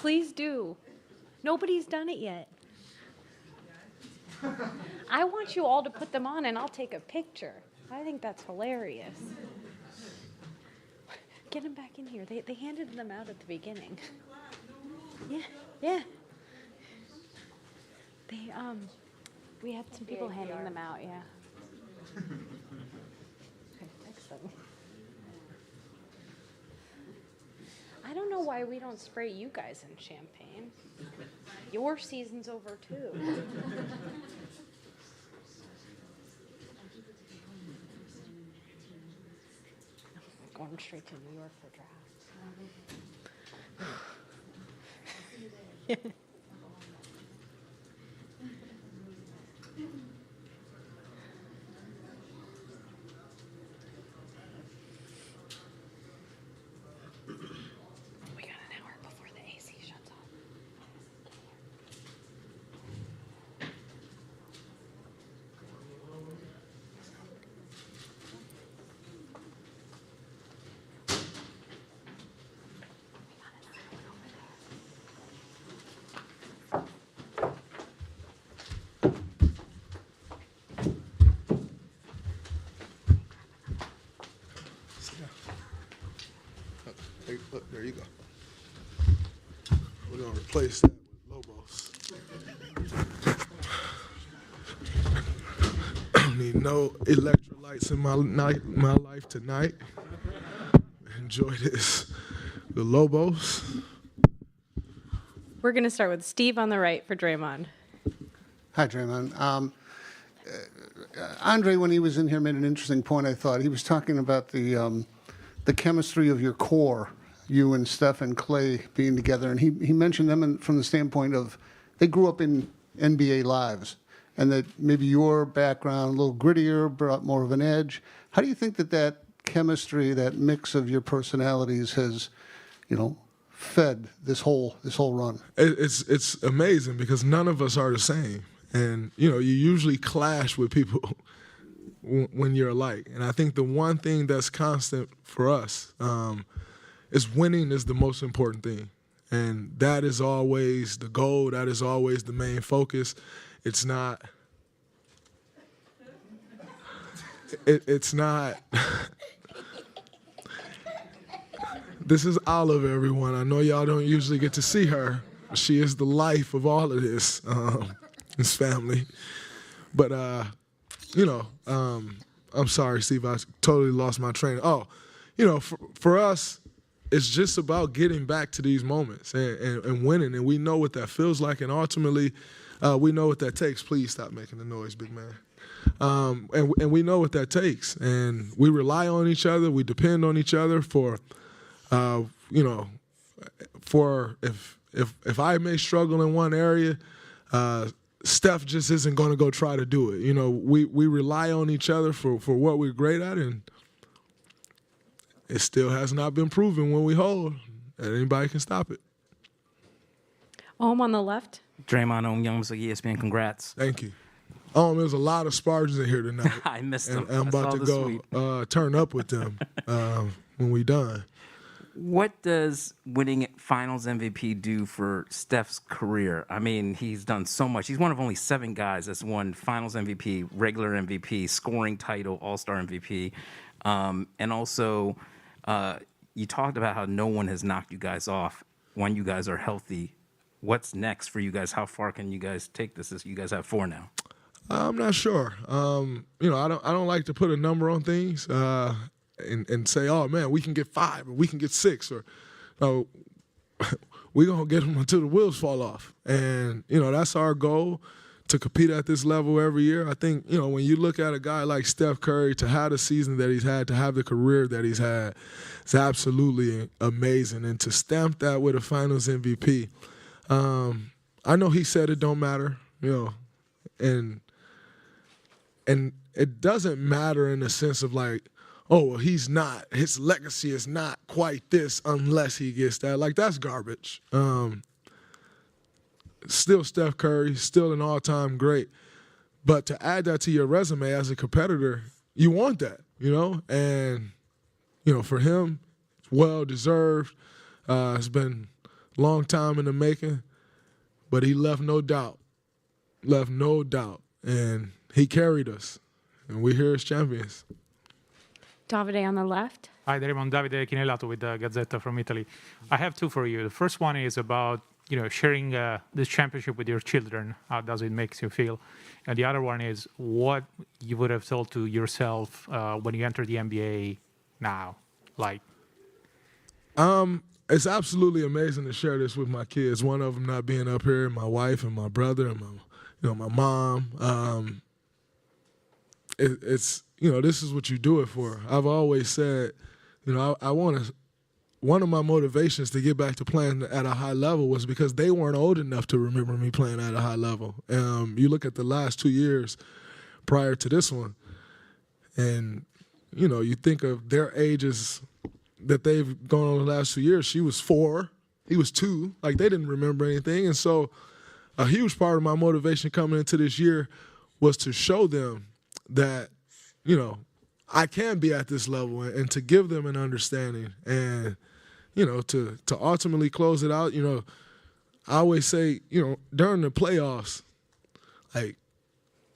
Please do. Nobody's done it yet. I want you all to put them on and I'll take a picture. I think that's hilarious. Get them back in here. They handed them out at the beginning. Yeah. We had some people handing them out, yeah. Okay, excellent. I don't know why we don't spray you guys in champagne. Your season's over too. Going straight to New York for drafts. We got an hour before the AC shuts off. Hey, look, there you go. We're gonna replace that with Lobos. I don't need no electrolytes in my life tonight. Enjoy this. The Lobos. We're going to start with Steve on the right for Draymond. Hi, Draymond. Andre, when he was in here, made an interesting point, I thought. He was talking about the chemistry of your core, you and Steph and Klay being together. And he mentioned them from the standpoint of they grew up in NBA lives, and that maybe your background, a little grittier, brought more of an edge. How do you think that chemistry, that mix of your personalities has, fed this whole run? It's amazing because none of us are the same. And, you usually clash with people when you're alike. And I think the one thing that's constant for us is winning is the most important thing. And that is always the goal. That is always the main focus. It's not... It's not... This is Olive, everyone. I know y'all don't usually get to see her. She is the life of all of this. His family. But, I'm sorry, Steve, I totally lost my train. For us, it's just about getting back to these moments and winning, and we know what that feels like, and ultimately, we know what that takes. Please stop making the noise, big man. And we know what that takes, and we rely on each other, we depend on each other for if I may struggle in one area, Steph just isn't going to go try to do it. We rely on each other for what we're great at, and it still has not been proven when we hold that anybody can stop it. On the left. Draymond Young, ESPN, congrats. Thank you. There's a lot of Spartans in here tonight. I missed them. And I'm about to go turn up with them when we done. What does winning Finals MVP do for Steph's career? I mean, he's done so much. He's one of only 7 guys that's won Finals MVP, regular MVP, scoring title, All-Star MVP. And also, you talked about how no one has knocked you guys off when you guys are healthy. What's next for you guys? How far can you guys take this? You guys have 4 now. I'm not sure. I don't like to put a number on things. And say, oh, man, we can get 5 or we can get 6 or we're going to get them until the wheels fall off. And, that's our goal, to compete at this level every year. I think, when you look at a guy like Steph Curry, to have the season that he's had, to have the career that he's had, it's absolutely amazing. And to stamp that with a Finals MVP, I know he said it don't matter, and it doesn't matter in the sense of like, oh, well, his legacy is not quite this unless he gets that. Like, that's garbage. Still Steph Curry, still an all-time great. But to add that to your resume as a competitor, you want that, And, for him, it's well-deserved. It's been long time in the making, but he left no doubt. And he carried us, and we're here as champions. Davide on the left. Hi, Draymond. Davide Chinellato with the Gazzetta from Italy. I have two for you. The first one is about sharing this championship with your children. How does it make you feel? And the other one is what you would have told to yourself when you enter the NBA now. It's absolutely amazing to share this with my kids. One of them not being up here, my wife and my brother and my mom. It's this is what you do it for. I've always said, I want to. One of my motivations to get back to playing at a high level was because they weren't old enough to remember me playing at a high level. You look at the last 2 years prior to this one, and you think of their ages that they've gone on the last 2 years. She was 4, he was 2. Like, they didn't remember anything. And so a huge part of my motivation coming into this year was to show them that, I can be at this level and to give them an understanding and, to ultimately close it out. I always say, during the playoffs, like,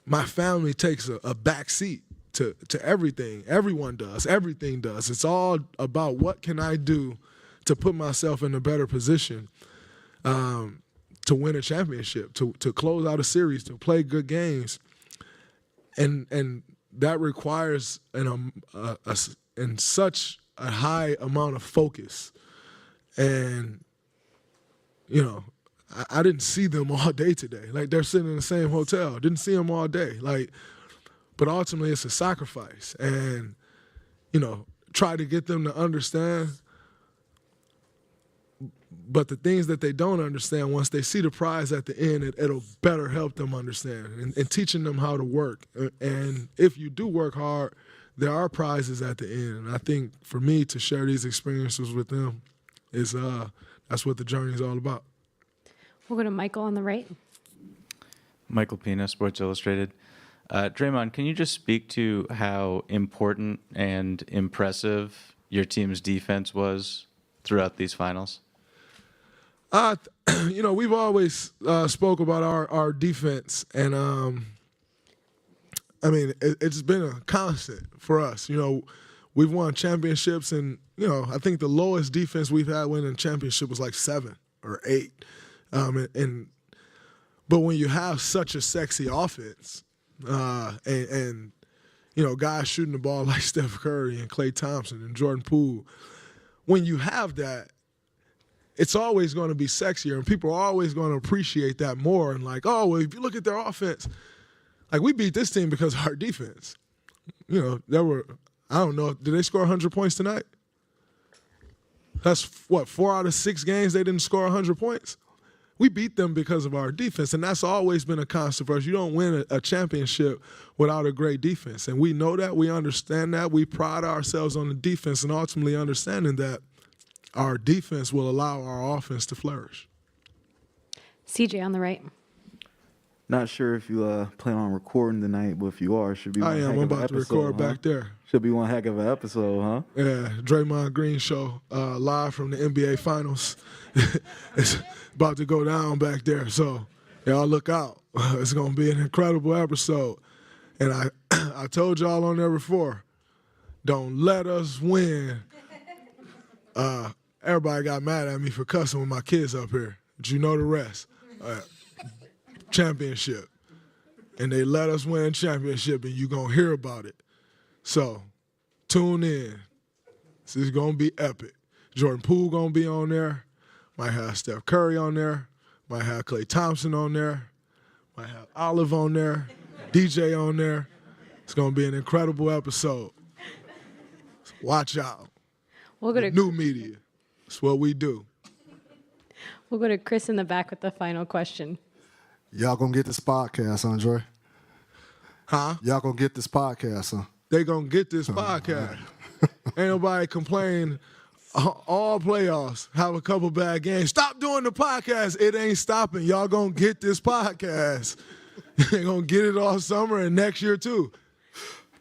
my family takes a back seat to everything. Everyone does. Everything does. It's all about what can I do to put myself in a better position to win a championship, to close out a series, to play good games. And that requires in such a high amount of focus. And, I didn't see them all day today. Like, they're sitting in the same hotel. Didn't see them all day. Like, but ultimately it's a sacrifice. And, try to get them to understand. But the things that they don't understand, once they see the prize at the end, it'll better help them understand and teaching them how to work. And if you do work hard, there are prizes at the end. And I think for me to share these experiences with them is that's what the journey is all about. We'll go to Michael on the right. Michael Pina, Sports Illustrated. Draymond, can you just speak to how important and impressive your team's defense was throughout these finals? We've always spoke about our defense, and it's been a constant for us. We've won championships, and I think the lowest defense we've had winning a championship was like 7 or 8. But when you have such a sexy offense, and guys shooting the ball like Steph Curry and Klay Thompson and Jordan Poole, when you have that, it's always going to be sexier, and people are always going to appreciate that more. And like, oh, well, if you look at their offense, like, we beat this team because of our defense. There were, I don't know, did they score 100 points tonight? That's, 4 out of 6 games they didn't score 100 points? We beat them because of our defense, and that's always been a constant for us. You don't win a championship without a great defense, and we know that. We understand that. We pride ourselves on the defense and ultimately understanding that our defense will allow our offense to flourish. CJ on the right. Not sure if you plan on recording tonight, but if you are, it should be one I am. heck I'm of an about to episode, record back there. Should be one heck of an episode, huh? Yeah, Draymond Green show, live from the NBA Finals. It's about to go down back there, so y'all look out. It's going to be an incredible episode. And I told y'all on there before, don't let us win. Everybody got mad at me for cussing with my kids up here. But you know the rest. Championship. And they let us win a championship, and you're going to hear about it. So tune in. This is going to be epic. Jordan Poole going to be on there. Might have Steph Curry on there. Might have Klay Thompson on there. Might have Olive on there. DJ on there. It's going to be an incredible episode. So watch out. We'll go to new media. That's what we do. We'll go to Chris in the back with the final question. Y'all gonna get this podcast, Andre? Huh? Y'all gonna get this podcast, huh? They gonna get this podcast. Ain't nobody complain all playoffs, have a couple bad games. Stop doing the podcast. It ain't stopping. Y'all gonna get this podcast. They gonna get it all summer and next year too.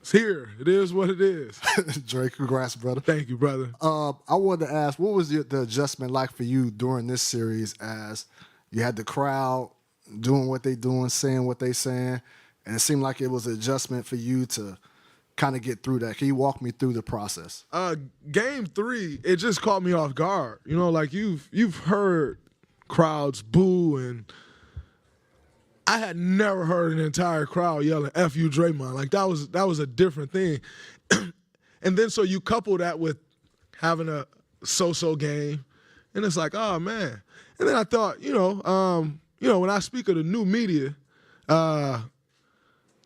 It's here. It is what it is. Dre, congrats, brother. Thank you, brother. I wanted to ask, what was the adjustment like for you during this series as you had the crowd doing what they doing, saying what they saying, and it seemed like it was an adjustment for you to kind of get through that. Can you walk me through the process? Game 3, it just caught me off guard. You know, like you've heard crowds boo, and I had never heard an entire crowd yelling "F you, Draymond." Like that was a different thing. And then so you couple that with having a so-so game, and it's like, oh man. And then I thought, when I speak of the new media,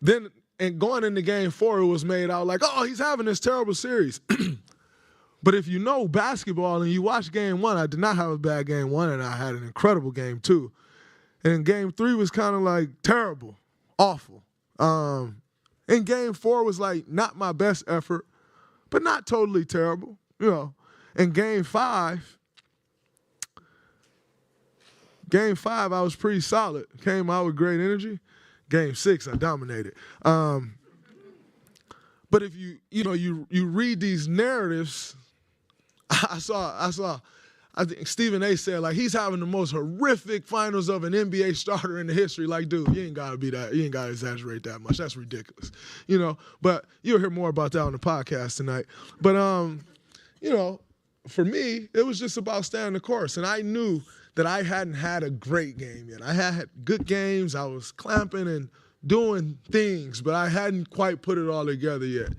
then and going into Game 4, it was made out like, oh, he's having this terrible series. But if you know basketball and you watch Game 1, I did not have a bad Game 1, and I had an incredible Game 2. And Game 3 was kind of like terrible, awful. And Game 4 was like not my best effort, but not totally terrible, And Game 5, I was pretty solid. Came out with great energy. Game 6, I dominated. But if you read these narratives, I think Stephen A. said, like, he's having the most horrific finals of an NBA starter in the history. Like, dude, you ain't got to be that. You ain't got to exaggerate that much. That's ridiculous, But you'll hear more about that on the podcast tonight. But, for me, it was just about staying the course. And I knew that I hadn't had a great game yet. I had good games. I was clamping and doing things, but I hadn't quite put it all together yet.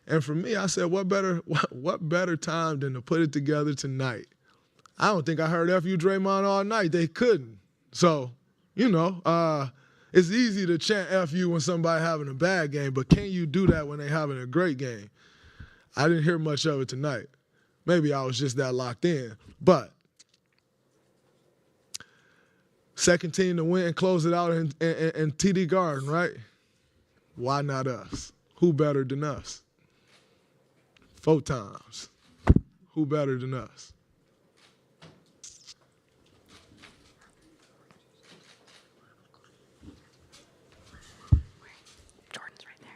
And for me, I said, what better time than to put it together tonight? I don't think I heard F you, Draymond, all night. They couldn't. So, it's easy to chant F you when somebody having a bad game, but can you do that when they having a great game? I didn't hear much of it tonight. Maybe I was just that locked in. But second team to win and close it out in TD Garden, right? Why not us? Who better than us? 4 times. Who better than us? Jordan's right there.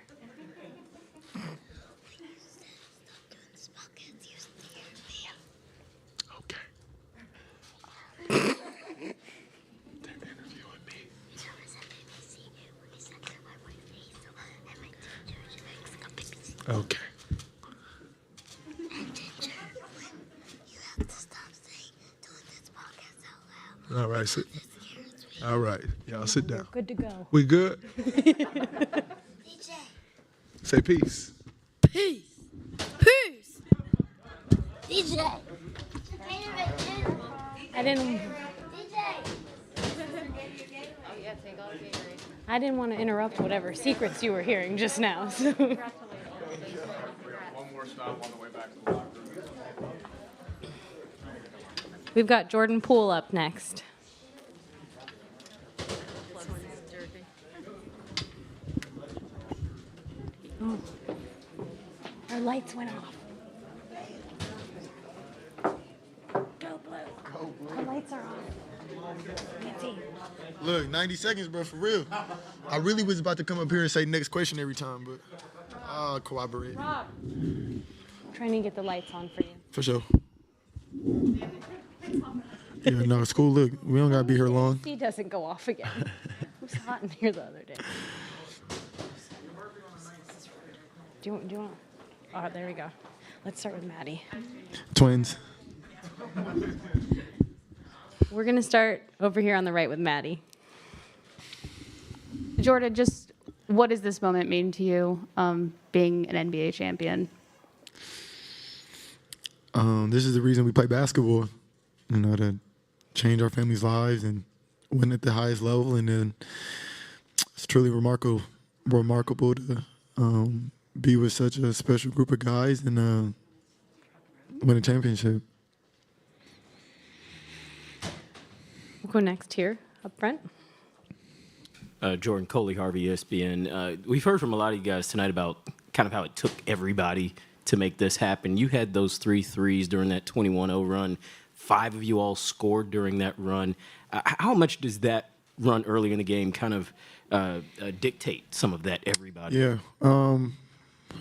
Okay. All right, all right, y'all sit down. Good to go. We good? Say peace. Peace. Peace. DJ. I didn't want to interrupt whatever secrets you were hearing just now. So. One more stop on the way back to the locker room. We've got Jordan Poole up next. Oh. Our lights went off. Go blue. Our lights are on. Can't see. Look, 90 seconds, bro, for real. I really was about to come up here and say next question every time, but I'll cooperate. Rob. Trying to get the lights on for you. For sure. Yeah, no, it's cool. Look, we don't got to be here long. He doesn't go off again. It was hot in here the other day. Do you want? Oh, there we go. Let's start with Maddie. Twins. We're going to start over here on the right with Maddie. Jordan, just what does this moment mean to you, being an NBA champion? This is the reason we play basketball, to change our families' lives and win at the highest level. And then it's truly remarkable to be with such a special group of guys and win a championship. We'll go next here, up front. Jordan Coley, Harvey, ESPN. We've heard from a lot of you guys tonight about kind of how it took everybody to make this happen. You had those 3 threes during that 21-0 run. 5 of you all scored during that run. How much does that run early in the game kind of dictate some of that everybody? Yeah.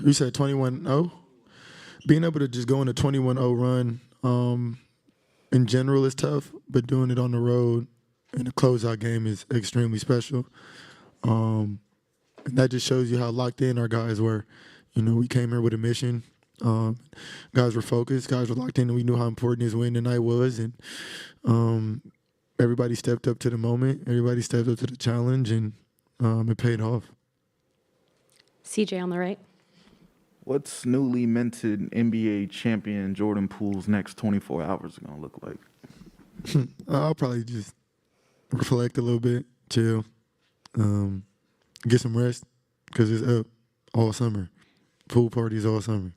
You said 21-0? Being able to just go on a 21-0 run in general is tough, but doing it on the road in a closeout game is extremely special. And that just shows you how locked in our guys were. You know, we came here with a mission. Guys were focused. Guys were locked in, and we knew how important this win tonight was. And everybody stepped up to the moment. Everybody stepped up to the challenge, and it paid off. CJ on the right. What's newly minted NBA champion Jordan Poole's next 24 hours going to look like? I'll probably just reflect a little bit, chill, get some rest, because it's up all summer. Pool parties all summer.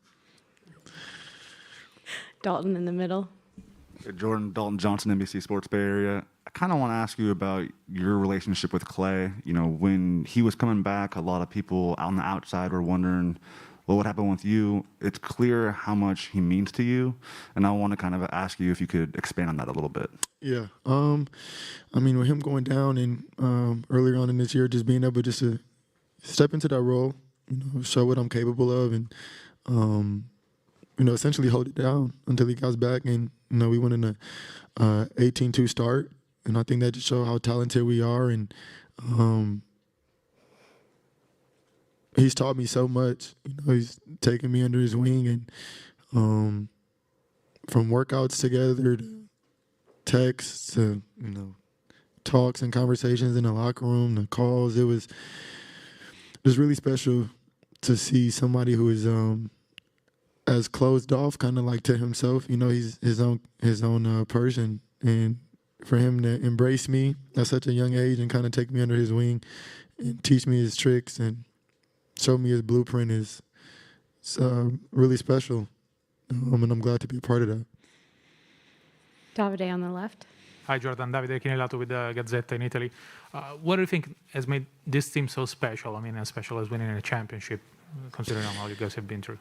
Dalton in the middle. Jordan, Dalton Johnson, NBC Sports Bay Area. I kind of want to ask you about your relationship with Klay. You know, when he was coming back, a lot of people out on the outside were wondering, well, what happened with you? It's clear how much he means to you, and I want to kind of ask you if you could expand on that a little bit. Yeah. I mean, with him going down and earlier on in this year, just being able just to step into that role, you know, show what I'm capable of, and you know, essentially hold it down until he got back. And you know, we went in a 18-2 start, and I think that just showed how talented we are. And he's taught me so much. You know, he's taken me under his wing, and from workouts together to texts to, you know, talks and conversations in the locker room, the calls, it was really special to see somebody who is as closed off, kind of like to himself. You know, he's his own person, and for him to embrace me at such a young age and kind of take me under his wing and teach me his tricks and show me his blueprint is really special. And I'm glad to be a part of that. Davide on the left. Hi, Jordan. Davide Chinelato with the Gazzetta in Italy. What do you think has made this team so special? I mean, as special as winning a championship, considering all you guys have been through.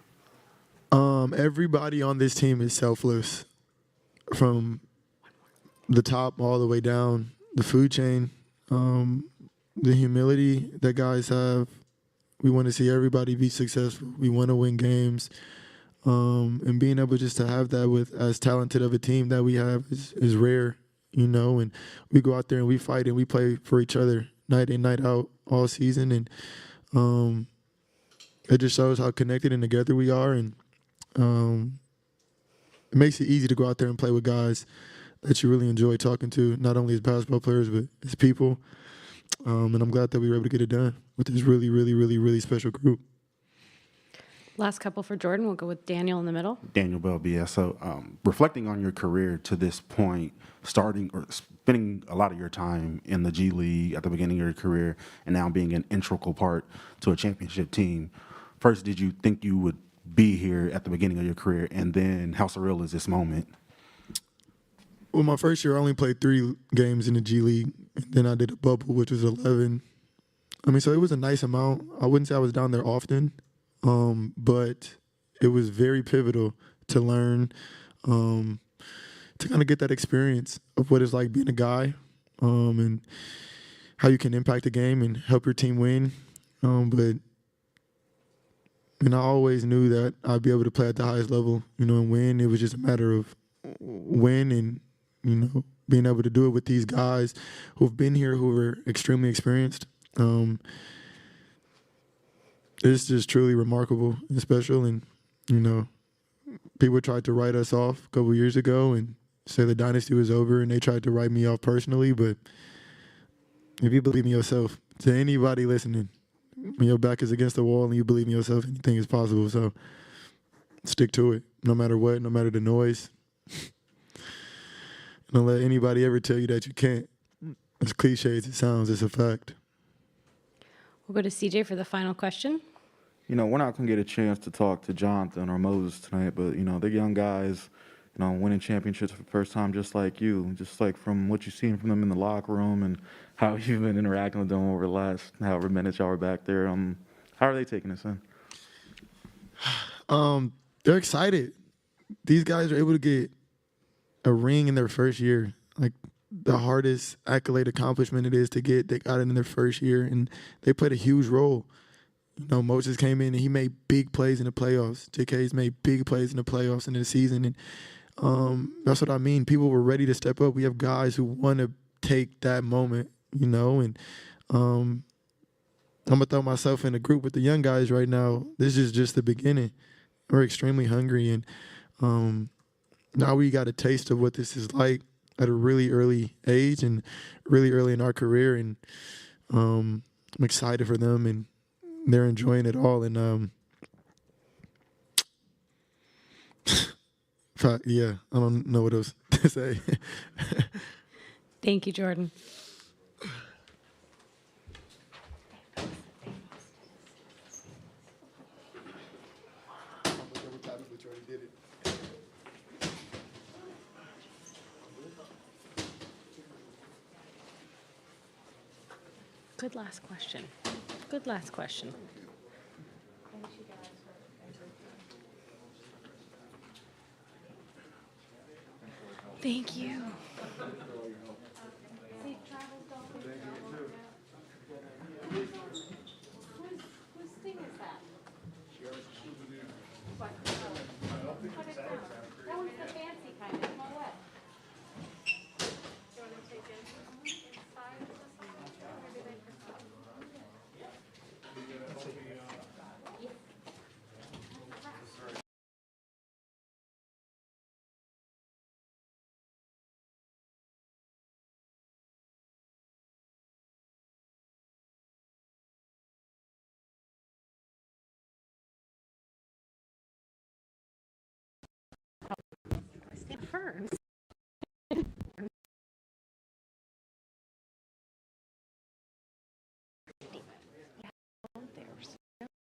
Everybody on this team is selfless, from the top all the way down the food chain. The humility that guys have. We want to see everybody be successful. We want to win games. And being able just to have that with as talented of a team that we have is rare, you know. And we go out there and we fight and we play for each other night in, night out all season. And it just shows how connected and together we are. And it makes it easy to go out there and play with guys that you really enjoy talking to, not only as basketball players, but as people. And I'm glad that we were able to get it done with this really, really, really, really special group. Last couple for Jordan. We'll go with Daniel in the middle. Daniel Bell, BSO. Reflecting on your career to this point, starting or spending a lot of your time in the G League at the beginning of your career and now being an integral part to a championship team, first, did you think you would be here at the beginning of your career? And then how surreal is this moment? Well, my first year, I only played 3 games in the G League. And then I did a bubble, which was 11. I mean, so it was a nice amount. I wouldn't say I was down there often, but it was very pivotal to learn, to kind of get that experience of what it's like being a guy, and how you can impact the game and help your team win. And I always knew that I'd be able to play at the highest level, you know, and win. It was just a matter of when and, you know, being able to do it with these guys who've been here, who are extremely experienced. It's just truly remarkable and special. And, you know, people tried to write us off a couple years ago and say the dynasty was over, and they tried to write me off personally. But if you believe in yourself, to anybody listening, when your back is against the wall and you believe in yourself, anything is possible. So stick to it, no matter what, no matter the noise. Don't let anybody ever tell you that you can't. As cliche as it sounds, it's a fact. We'll go to CJ for the final question. You know, we're not going to get a chance to talk to Jonathan or Moses tonight, but, you know, they're young guys, you know, winning championships for the first time just like you, just like from what you've seen from them in the locker room and how you've been interacting with them over the last however minutes y'all were back there. How are they taking this in? They're excited. These guys are able to get a ring in their first year. Like, the hardest accolade accomplishment it is to get, they got it in their first year, and they played a huge role. You know, Moses came in and he made big plays in the playoffs. JK's made big plays in the playoffs in the season. And that's what I mean. People were ready to step up. We have guys who want to take that moment, you know, and I'm going to throw myself in a group with the young guys right now. This is just the beginning. We're extremely hungry, and now we got a taste of what this is like at a really early age and really early in our career, and I'm excited for them, and they're enjoying it all. And yeah, I don't know what else to say. Thank you, Jordan. Good last question. Good last question. Thank you. Whose thing is that? That one's the fancy kind. It's my wet. Do you want to take it inside or something? Or do they prefer? Stand firm.